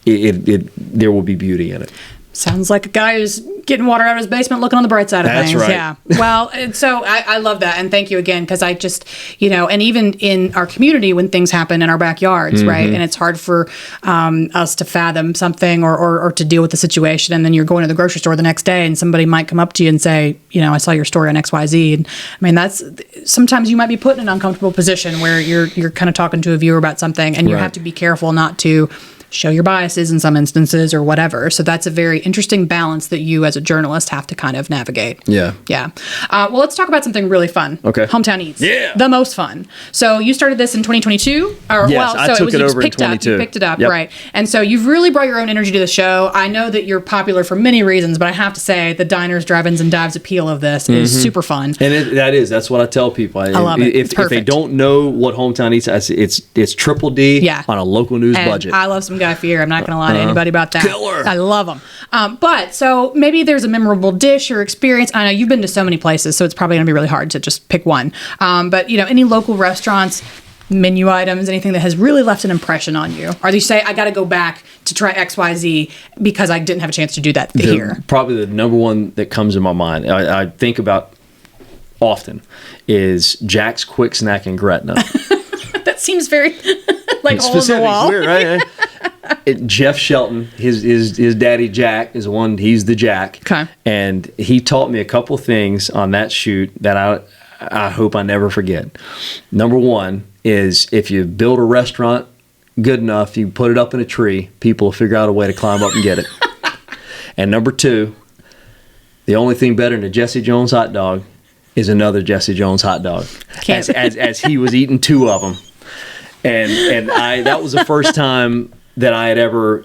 there will be beauty in it. Sounds like a guy who's getting water out of his basement, looking on the bright side of things. That's right. Yeah. Well, and so I love that. And thank you again, because I just, and even in our community, when things happen in our backyards, right? And it's hard for us to fathom something or to deal with the situation. And then you're going to the grocery store the next day and somebody might come up to you and say, I saw your story on XYZ. And I mean, that's sometimes you might be put in an uncomfortable position where you're kind of talking to a viewer about something, and you have to be careful not to show your biases in some instances or whatever. So that's a very interesting balance that you as a journalist have to kind of navigate. Yeah. Yeah. Well, let's talk about something really fun. Okay. Hometown Eats. Yeah. The most fun. So you started this in 2022? I took it over in 22. You picked it up, right. And so you've really brought your own energy to the show. I know that you're popular for many reasons, but I have to say the diners, drive-ins, and dives appeal of this is super fun. And that's what I tell people. I love it. If they don't know what Hometown Eats, it's Triple D on a local news budget. I love some Guy Fieri. I'm not going to lie to anybody about that. Killer. I love them. But so maybe there's a memorable dish or experience. I know you've been to so many places, so it's probably going to be really hard to just pick one. But any local restaurants, menu items, anything that has really left an impression on you, or you say, I got to go back to try XYZ because I didn't have a chance to do that here. Probably the number one that comes in my mind, I think about often, is Jack's Quick Snack in Gretna. That seems very like hole in the wall. Weird, right? Jeff Shelton, his daddy Jack is the one. He's the Jack. Okay. And he taught me a couple things on that shoot that I hope I never forget. Number one is, if you build a restaurant good enough, you put it up in a tree, people will figure out a way to climb up and get it. And number two, the only thing better than a Jesse Jones hot dog is another Jesse Jones hot dog. As he was eating two of them. And that was the first time that I had ever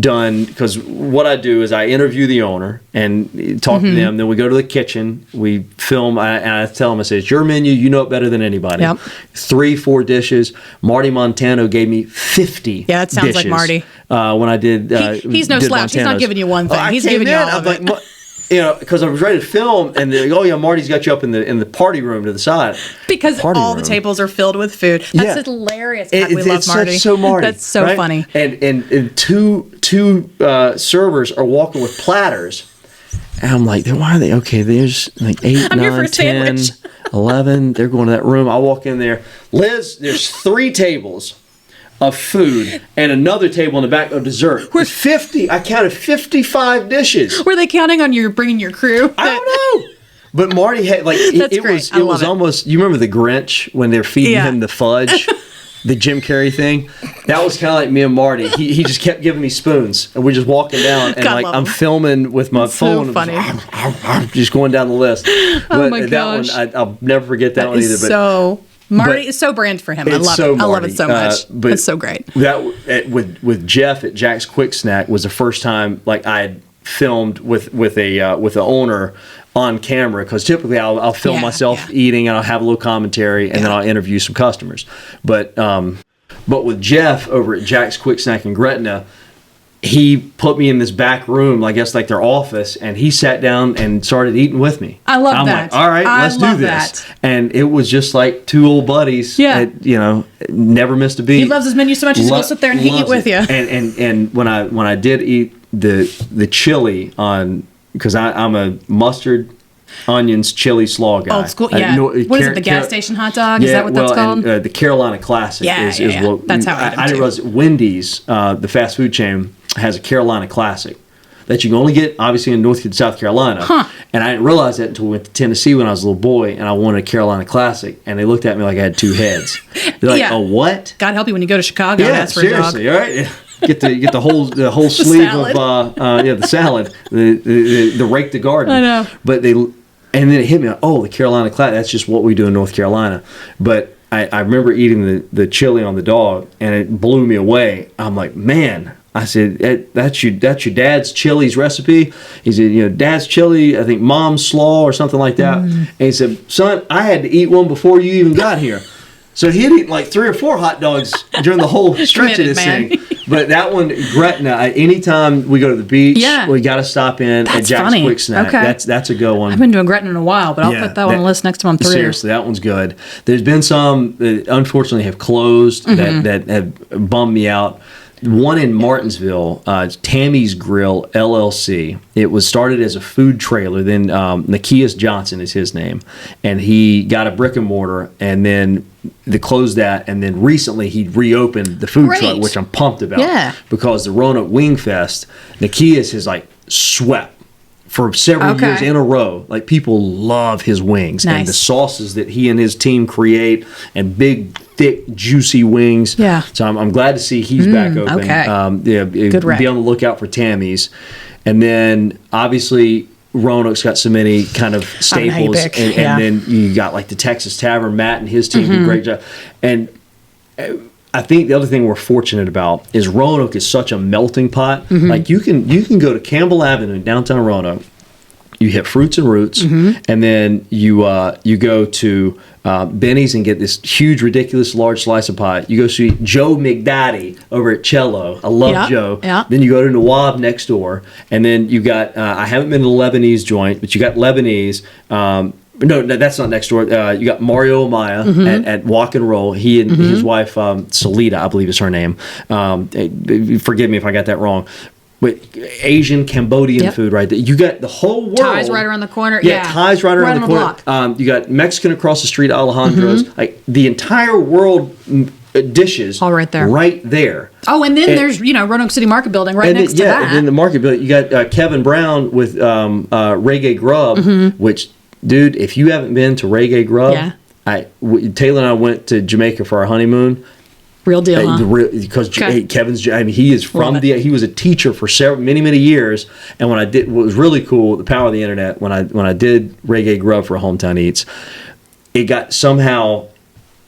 done, because what I do is I interview the owner and talk to them. Then we go to the kitchen, we film, and I tell them, I say, it's your menu, you know it better than anybody. Yep. 3-4 dishes. Marty Montano gave me 50 Yeah, that sounds dishes, like Marty. When I did he's no slouch. He's not giving you one thing. He's giving you all of it. Because I was ready to film, and they're like, oh yeah, Marty's got you up in the party room to the side. Because the tables are filled with food. That's hilarious. We love Marty. It's so Marty. That's so funny. And two servers are walking with platters, and I'm like, why are they? Okay, there's like 8, 9, 10, 11. They're going to that room. I walk in there. Liz, there's 3 tables of food and another table in the back of dessert. With 50, I counted 55 dishes. Were they counting on you bringing your crew? I don't know. But Marty had it was almost, you remember the Grinch when they're feeding him the fudge, the Jim Carrey thing? That was kind of like me and Marty. He just kept giving me spoons, and we're just walking down, and I'm filming with my phone. So funny. Just going down the list. But my gosh. That one, I'll never forget that one either. But Marty is so brand for him. I love it. I love it so much. It's so great. That with Jeff at Jack's Quick Snack was the first time I had filmed with the owner on camera, because typically I'll film myself eating, and I'll have a little commentary, and then I'll interview some customers. But with Jeff over at Jack's Quick Snack in Gretna, he put me in this back room, I guess like their office, and he sat down and started eating with me. I love that. I'm like, all right, let's do this. And it was just like two old buddies that, never missed a beat. He loves his menu so much, he's going to sit there and eat with you. And when I did eat the chili on because I'm a mustard, onions, chili slaw guy. Old school, yeah. What is it, the gas station hot dog? Is that what that's called? And, the Carolina Classic is what... That's how I didn't realize Wendy's, the fast food chain, has a Carolina Classic that you can only get, obviously, in North and South Carolina. Huh. And I didn't realize that until we went to Tennessee when I was a little boy, and I wanted a Carolina Classic, and they looked at me like I had two heads. They're like, "Oh, what?" God help you when you go to Chicago and ask for a dog. Seriously, all right? Get the whole sleeve of the salad, the rake the garden. I know. But and then it hit me, the Carolina Classic, that's just what we do in North Carolina. But I remember eating the chili on the dog, and it blew me away. I'm like, man. I said, that's your dad's chili's recipe? He said, dad's chili, I think mom's slaw or something like that. And he said, son, I had to eat one before you even got here. So he had eaten like 3 or 4 hot dogs during the whole stretch of this thing. But that one, Gretna, anytime we go to the beach, we got to stop in at Jack's Quick Snack. Okay. That's a good one. I've been doing Gretna in a while, but I'll put that one on the list next time I'm through. Seriously, that one's good. There's been some that unfortunately have closed that have bummed me out. One in Martinsville, Tammy's Grill LLC. It was started as a food trailer. Then Nakias Johnson is his name, and he got a brick and mortar, and then they closed that. And then recently he reopened the food truck, which I'm pumped about because the Roanoke Wing Fest, Nakias has like swept for several years in a row. Like, people love his wings and the sauces that he and his team create, and big, thick, juicy wings. Yeah. So I'm glad to see he's back open. Okay. Good rep. Be on the lookout for Tammy's. And then obviously Roanoke's got so many kind of staples, and then you got like the Texas Tavern. Matt and his team do a great job. And I think the other thing we're fortunate about is Roanoke is such a melting pot. Like, you can go to Campbell Avenue in downtown Roanoke, you hit Fruits and Roots, and then you go to Benny's and get this huge, ridiculous, large slice of pie. You go see Joe McDaddy over at Cello. I love Joe. Yeah. Then you go to Nawab next door, and then you got I haven't been to the Lebanese joint, but you got Lebanese. No, that's not next door. You got Mario Amaya at Walk and Roll. He and his wife, Salita, I believe is her name. Forgive me if I got that wrong. But Asian, Cambodian food right there. You got the whole world. Thai's right around the corner. Thai's right around the corner. You got Mexican across the street, Alejandro's. Like, the entire world dishes. All right there. Right there. Oh, and then there's, Roanoke City Market Building right next to that. And then the Market Building. You got Kevin Brown with Reggae Grub, which... Dude, if you haven't been to Reggae Grub, Taylor and I went to Jamaica for our honeymoon. Real deal, huh? Because Kevin's, he is from he was a teacher for many years. And what was really cool, the power of the internet, when I did Reggae Grub for Hometown Eats, it got somehow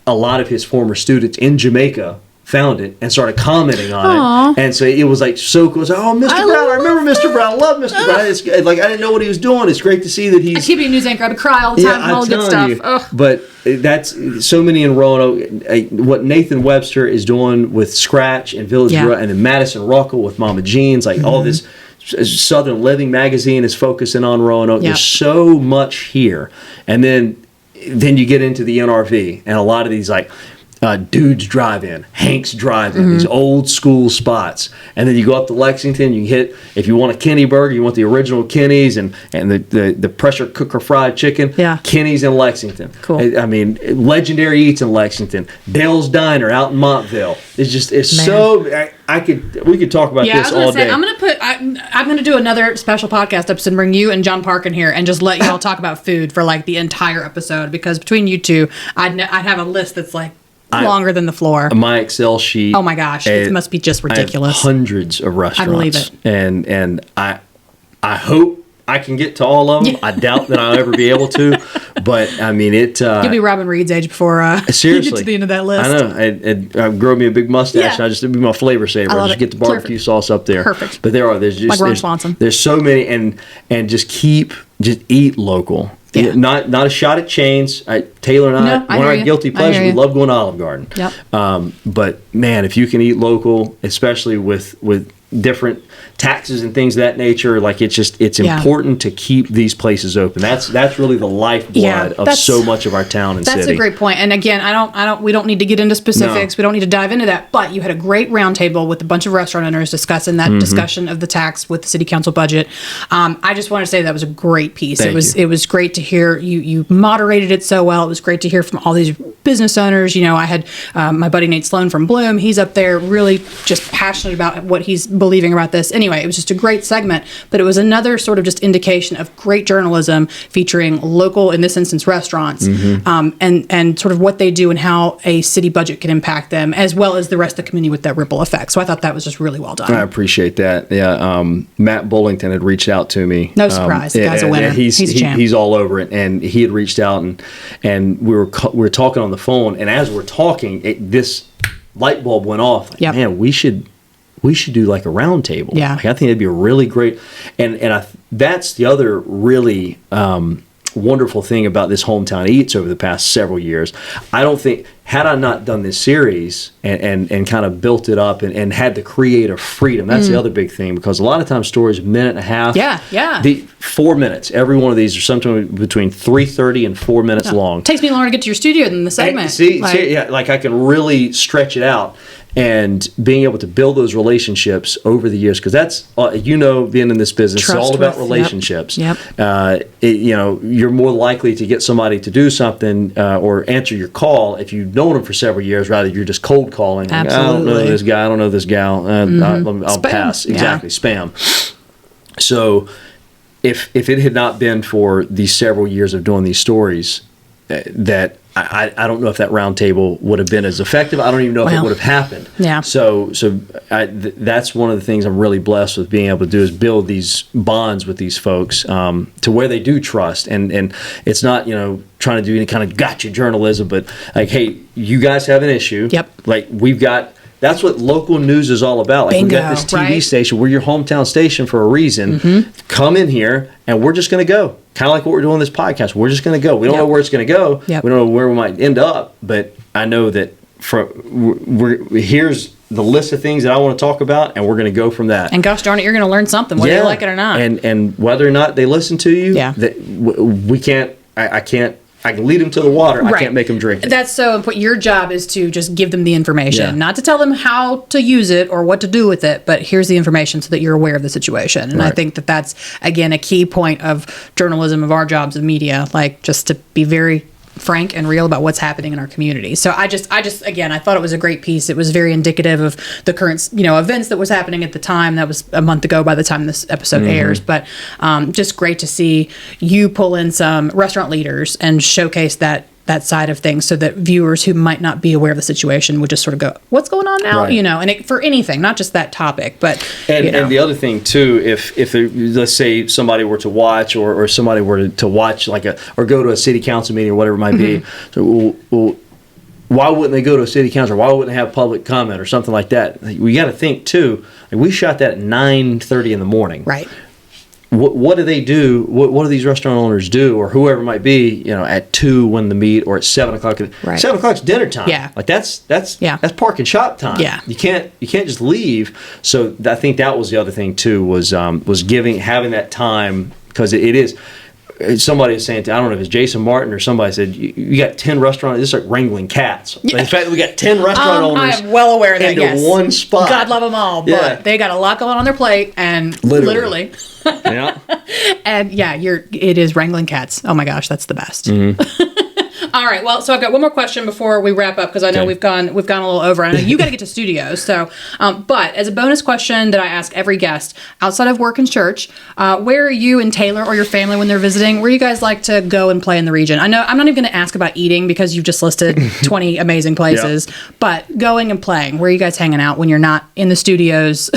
a lot of his former students in Jamaica found it and started commenting on it. And so it was like so cool. Mr. Brown, I remember Mr. Brown. I love Mr. Brown. It's like, I didn't know what he was doing. It's great to see that he's... I keep being news anchor. I would cry all the time. All the good stuff. But that's so many in Roanoke. What Nathan Webster is doing with Scratch and Village Grill, and then Madison Ruckle with Mama Jean's, like all this... Southern Living magazine is focusing on Roanoke. There's so much here. And then you get into the NRV, and a lot of these like... Dude's Drive-In, Hank's Drive-In, these old school spots. And then you go up to Lexington, you hit, if you want a Kenny burger, you want the original Kenny's and the pressure cooker fried chicken, Kenny's in Lexington. Cool. I mean, Legendary Eats in Lexington, Dale's Diner out in Montville. It's so, we could talk about this all day. I'm gonna do another special podcast episode and bring you and John Park in here and just let y'all talk about food for like the entire episode, because between you two, I'd have a list that's like longer than the floor. My Excel sheet. Oh my gosh, it must be just ridiculous. I have hundreds of restaurants. I believe it. And I hope I can get to all of them. Yeah. I doubt that I'll ever be able to, but I mean it. You'll be Robin Reed's age before seriously you get to the end of that list. I know. I grow me a big mustache. And I just be my flavor saver. I just get the barbecue sauce up there. Perfect. But there's just like Ron Swanson. There's so many, and just eat local. Yeah. Not a shot at chains. Taylor and I, one of our guilty pleasures, we love going to Olive Garden. Yep. But man, if you can eat local, especially with different taxes and things of that nature. Like it's important to keep these places open. That's really the lifeblood of so much of our town and city. That's a great point. And again, we don't need to get into specifics. No. We don't need to dive into that. But you had a great roundtable with a bunch of restaurant owners discussing that discussion of the tax with the city council budget. I just want to say that was a great piece. It was great to hear you moderated it so well. It was great to hear from all these business owners. I had my buddy Nate Sloan from Bloom. He's up there really just passionate about what he's believing about this. Anyway, it was just a great segment, but it was another sort of just indication of great journalism featuring local, in this instance, restaurants, and sort of what they do and how a city budget can impact them, as well as the rest of the community with that ripple effect. So I thought that was just really well done. I appreciate that. Yeah, Matt Bullington had reached out to me. No surprise, the guy's a winner. He's a champ. He's all over it, and he had reached out, and we were talking on the phone, and as we're talking, this light bulb went off. Like, man, we should do like a round table. Yeah. Like, I think that'd be a really great, and that's the other really wonderful thing about this Hometown Eats over the past several years. I don't think, had I not done this series and kind of built it up and had the creative freedom, that's the other big thing, because a lot of times stories, a minute and a half. Yeah. 4 minutes. Every one of these are sometimes between 3:30 and 4 minutes long. It takes me longer to get to your studio than the segment. Like I can really stretch it out. And being able to build those relationships over the years, because that's, being in this business, it's all about relationships. Yep. You're more likely to get somebody to do something or answer your call if you've known them for several years, rather you're just cold calling. Absolutely. I don't know this guy, I don't know this gal, I'll pass. Exactly, spam. So if it had not been for these several years of doing these stories, that I don't know if that round table would have been as effective. I don't even know if it would have happened. Yeah. So that's one of the things I'm really blessed with being able to do, is build these bonds with these folks to where they do trust. And it's not, trying to do any kind of gotcha journalism, but like, hey, you guys have an issue. Yep. Like that's what local news is all about. Like, Bingo, we got this TV station. We're your hometown station for a reason. Come in here, and we're just going to go. Kind of like what we're doing in this podcast. We're just going to go. We don't know where it's going to go. Yep. We don't know where we might end up. But I know that here's the list of things that I want to talk about, and we're going to go from that. And gosh darn it, you're going to learn something, whether you like it or not. And whether or not they listen to you, we can't. I can lead them to the water. I can't make them drink it. That's so important. Your job is to just give them the information, not to tell them how to use it or what to do with it, but here's the information so that you're aware of the situation. And I think that that's, again, a key point of journalism, of our jobs of media, like just to be very frank and real about what's happening in our community. So I just again, I thought it was a great piece. It was very indicative of the current events that was happening at the time. That was a month ago by the time this episode airs, but just great to see you pull in some restaurant leaders and showcase that side of things, so that viewers who might not be aware of the situation would just sort of go, what's going on now? And for anything, not just that topic, but and the other thing too, if let's say somebody were to watch or somebody were to watch or go to a city council meeting or whatever it might be, so well, why wouldn't they go to a city council? Or why wouldn't they have public comment or something like that? We got to think too. Like, we shot that at 9:30 in the morning. Right. What do they do? What do these restaurant owners do, or whoever it might be, at 2 when the meet, or at 7 o'clock? Right. 7 o'clock's dinner time. Yeah. Like that's park and shop time. Yeah. You can't just leave. So I think that was the other thing too, was having that time, because it is. Somebody was saying, I don't know if it's Jason Martin or somebody said, you got 10 restaurants, it's like wrangling cats. In fact, we got 10 restaurant owners. I am well aware of that, into one spot. God love them all, but they got a lot going on their plate, and literally. Yeah. And it is wrangling cats. Oh my gosh, that's the best. All right. Well, so I've got one more question before we wrap up, because I know we've gone a little over. I know you got to get to studios. So, but as a bonus question that I ask every guest, outside of work and church, where are you and Taylor or your family when they're visiting? Where you guys like to go and play in the region? I know I'm not even going to ask about eating, because you've just listed 20 amazing places. But going and playing, where are you guys hanging out when you're not in the studios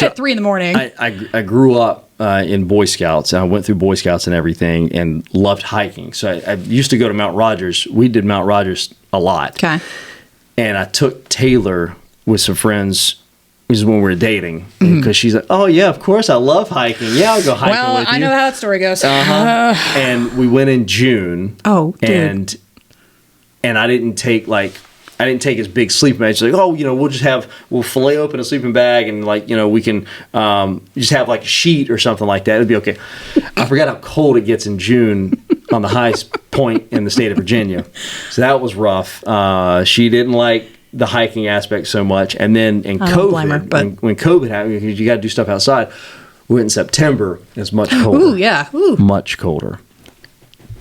at 3 a.m? I grew up in Boy Scouts. I went through Boy Scouts and everything, and loved hiking. So I used to go to Mount Rogers. We did Mount Rogers a lot. Okay. And I took Taylor with some friends. This is when we were dating, because she's like, "Oh yeah, of course, I love hiking. Yeah, I'll go hiking with you." I know how that story goes. And we went in June. Oh, dude. And I didn't take didn't take his big sleeping bag. She's like, oh, we'll fillet open a sleeping bag and we can just have like a sheet or something like that. It'd be okay. I forgot how cold it gets in June on the highest point in the state of Virginia. So that was rough. She didn't like the hiking aspect so much. And then in COVID, when COVID happened, because you got to do stuff outside, we went in September. It's much colder. Ooh, yeah. Ooh. Much colder.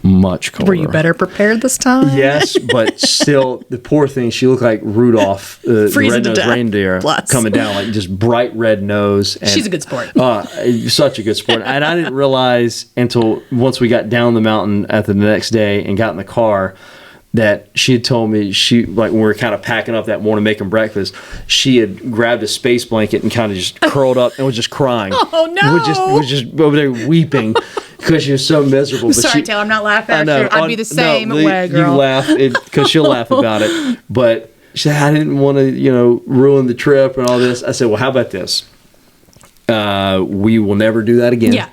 Much colder. Were you better prepared this time? Yes, but still, the poor thing, she looked like Rudolph, the red-nosed reindeer, coming down, like just bright red nose. And, she's a good sport. Such a good sport. And I didn't realize until once we got down the mountain the next day and got in the car that she had told me, when we were kind of packing up that morning making breakfast, she had grabbed a space blanket and kind of just curled up and was just crying. Oh, no. Was just over there weeping. Because she was so miserable. I'm sorry, Taylor, I'm not laughing at you. I'd be the same way, girl. You laugh because she'll laugh about it. But she said, I didn't want to, ruin the trip and all this. I said, well, how about this? We will never do that again. Yeah.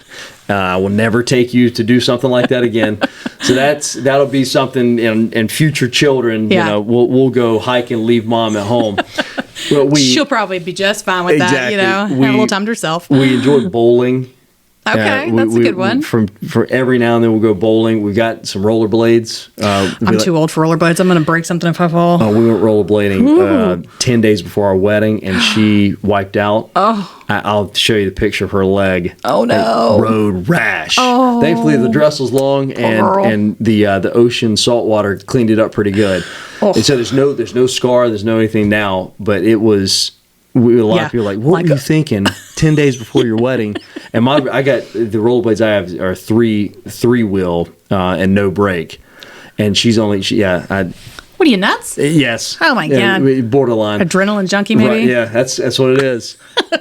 I will never take you to do something like that again. So that'll be something in future children. Yeah. We'll go hike and leave mom at home. She'll probably be just fine with that. Have a little time to herself. We enjoy bowling. Okay, that's a good one. For every now and then we'll go bowling. We got some rollerblades. I'm too old for rollerblades. I'm going to break something if I fall. We went rollerblading 10 days before our wedding, and she wiped out. Oh. I'll show you the picture of her leg. Oh, no. Road rash. Oh. Thankfully, the dress was long, and the ocean salt water cleaned it up pretty good. Oh. And so there's no scar, there's no anything now, but it was... A lot of people are like, what were you thinking 10 days before your wedding? And I got the rollerblades I have are three wheel and no brake. And she's only, What are you, nuts? Yes. Oh my God. Borderline. Adrenaline junkie, maybe? Right, yeah, that's what it is.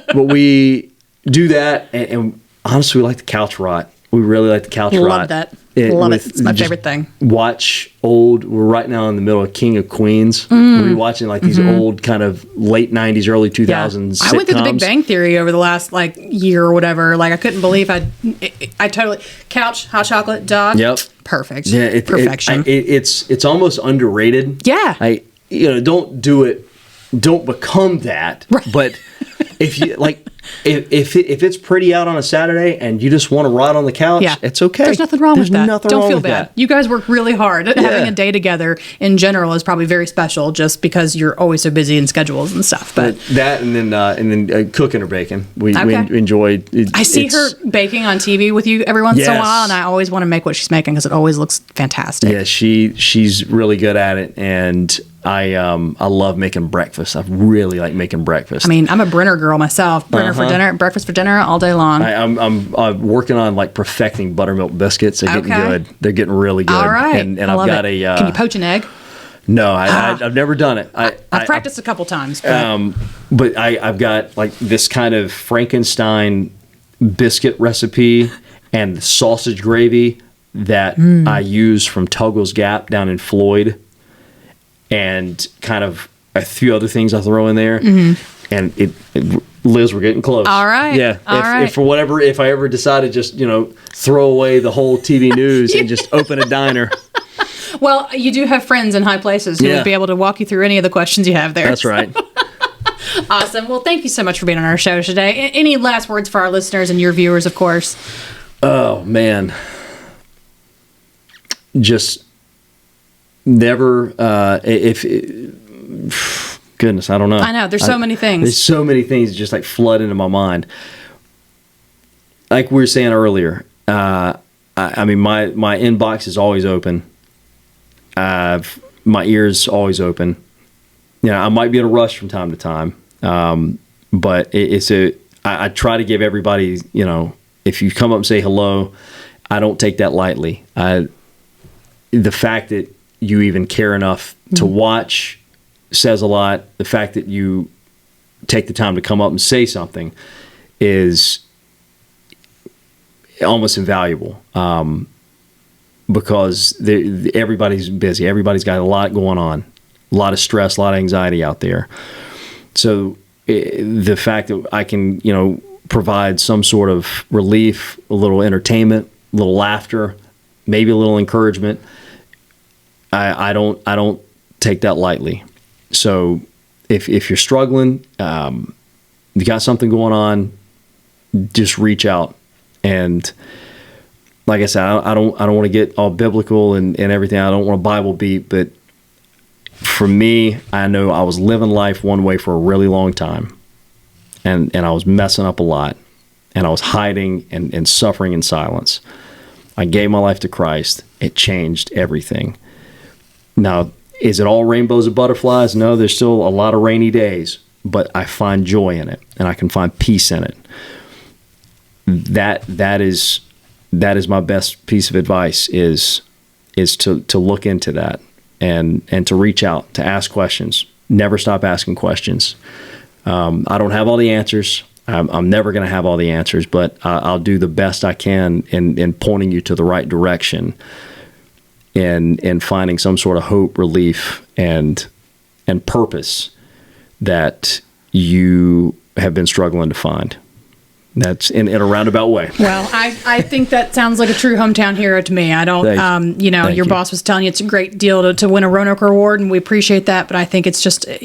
But we do that, and honestly, we like the couch rot. We really like the couch rot. Love that. Love it. It's my favorite thing. We're right now in the middle of King of Queens. We're watching these old kind of late 90s, early 2000s sitcoms. I went through the Big Bang Theory over the last year or whatever. I couldn't believe I totally... Couch, hot chocolate, dog. Yep. Perfect. Yeah, Perfection. It's almost underrated. Yeah. Don't do it. Don't become that. Right. But if you if it's pretty out on a Saturday and you just want to ride on the couch, it's okay. There's nothing wrong with that. Don't feel bad. You guys work really hard. Having a day together in general is probably very special, just because you're always so busy in schedules and stuff. But that and then cooking or baking, we enjoy. I see her baking on TV with you every once in a while, and I always want to make what she's making because it always looks fantastic. Yeah, she's really good at it, and I love making breakfast. I really like making breakfast. I mean, I'm a Brenner girl myself. Brenner for dinner, breakfast for dinner all day long. I'm working on perfecting buttermilk biscuits. They're getting good. They're getting really good. All right. And I've got it. Can you poach an egg? No, I've never done it. I've practiced a couple times. But I've got this kind of Frankenstein biscuit recipe and sausage gravy that I use from Tuggle's Gap down in Floyd. And kind of a few other things I throw in there, and Liz, we're getting close. All right, yeah. If I ever decide to just throw away the whole TV news and just open a diner. Well, you do have friends in high places who would be able to walk you through any of the questions you have there. That's right. Awesome. Well, thank you so much for being on our show today. Any last words for our listeners and your viewers, of course? Oh man, just. Never, goodness, I don't know. I know, there's so many things. There's so many things that just flood into my mind. Like we were saying earlier, I mean, my inbox is always open. My ear's always open. I might be in a rush from time to time, but I try to give everybody, if you come up and say hello, I don't take that lightly. The fact that you even care enough to watch says a lot. The fact that you take the time to come up and say something is almost invaluable, because everybody's busy. Everybody's got a lot going on, a lot of stress, a lot of anxiety out there. So the fact that I can, provide some sort of relief, a little entertainment, a little laughter, maybe a little encouragement, I don't take that lightly. So if you're struggling, you got something going on, just reach out. And like I said, I don't want to get all biblical and everything. I don't want a Bible beat, but for me, I know I was living life one way for a really long time, and I was messing up a lot, and I was hiding and suffering in silence. I gave my life to Christ. It changed everything. Now, is it all rainbows and butterflies? No, there's still a lot of rainy days, but I find joy in it, and I can find peace in it. That is my best piece of advice is to look into that and to reach out, to ask questions. Never stop asking questions. I don't have all the answers. I'm never going to have all the answers, but I'll do the best I can in pointing you to the right direction and finding some sort of hope, relief, and purpose that you have been struggling to find. That's in a roundabout way. Well, I think that sounds like a true hometown hero to me. I don't, Thank your boss was telling you it's a great deal to win a Roanoker award, and we appreciate that. But I think I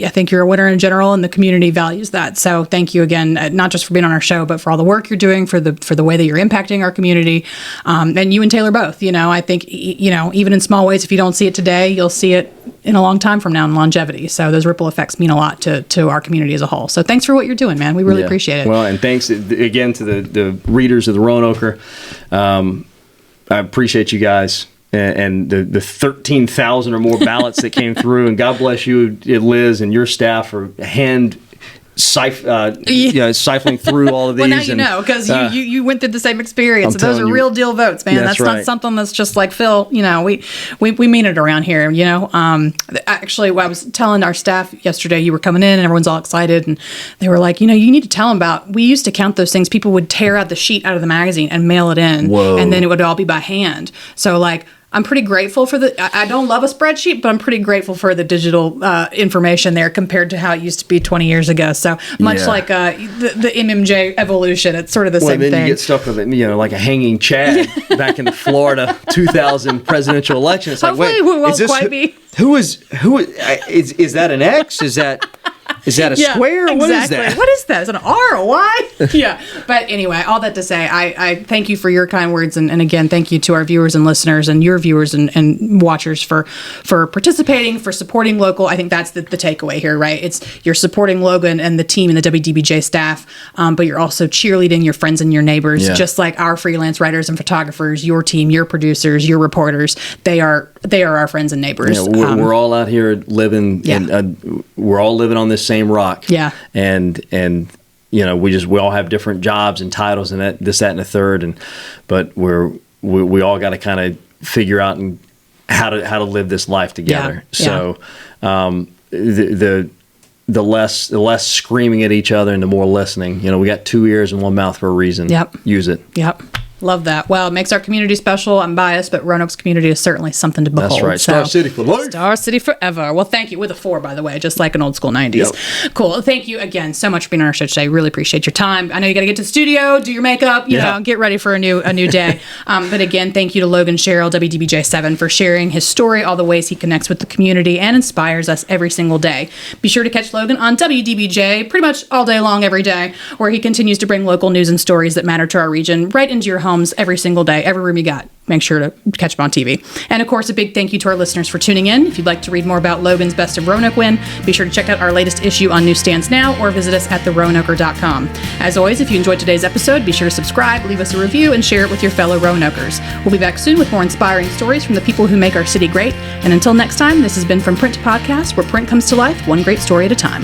think you're a winner in general, and the community values that. So thank you again, not just for being on our show, but for all the work you're doing, for the way that you're impacting our community, and you and Taylor both. I think even in small ways, if you don't see it today, you'll see it in a long time from now in longevity. So those ripple effects mean a lot to our community as a whole. So thanks for what you're doing, man. We really appreciate it. Well, and thanks again to the readers of the Roanoker. I appreciate you guys and the 13,000 or more ballots that came through. And God bless you, Liz, and your staff for siphoning through all of these. Well, now you know, because you went through the same experience. So those are real deal votes, man. That's right. Not something that's just like, Phil, we mean it around here, Actually, I was telling our staff yesterday, you were coming in and everyone's all excited, and they were like, you need to tell them about, we used to count those things. People would tear out the sheet out of the magazine and mail it in. Whoa. And then it would all be by hand. So like, I'm pretty grateful for I don't love a spreadsheet, but I'm pretty grateful for the digital information there compared to how it used to be 20 years ago. So much like the MMJ evolution, it's sort of the same thing. Well, then you get stuck with it, like a hanging Chad back in the Florida 2000 presidential election. It's like, hopefully we won't quite be. Who is that an X? Is that a square? Exactly. What is that? What is that? Is it an R or Y? Yeah. But anyway, all that to say, I thank you for your kind words. And again, thank you to our viewers and listeners and your viewers and watchers for participating, for supporting local. I think that's the takeaway here, right? It's you're supporting Logan and the team and the WDBJ staff, but you're also cheerleading your friends and your neighbors, just like our freelance writers and photographers, your team, your producers, your reporters. They are our friends and neighbors. Yeah, we're all out here living. We're all living on this same rock. Yeah. And we all have different jobs and titles and this, that, and the third. But we all got to kind of figure out how to live this life together. So the less screaming at each other and the more listening. We got two ears and one mouth for a reason. Yep. Use it. Yep. Love that. Well, it makes our community special. I'm biased, but Roanoke's community is certainly something to behold. That's right. Star City for life. Star City forever. Well, thank you. With a 4, by the way, just like an old school 90s. Yep. Cool. Thank you again so much for being on our show today. Really appreciate your time. I know you got to get to the studio, do your makeup, get ready for a new day. But again, thank you to Logan Sherrill, WDBJ7, for sharing his story, all the ways he connects with the community and inspires us every single day. Be sure to catch Logan on WDBJ pretty much all day long, every day, where he continues to bring local news and stories that matter to our region right into your homes every single day. Every room you got, make sure to catch him on TV. And of course, a big thank you to our listeners for tuning in. If you'd like to read more about Logan's Best of Roanoke win, be sure to check out our latest issue on newsstands now or visit us at theroanoker.com. As always, if you enjoyed today's episode, be sure to subscribe, leave us a review, and share it with your fellow Roanokers. We'll be back soon with more inspiring stories from the people who make our city great. And until next time, this has been From Print to Podcast, where print comes to life one great story at a time.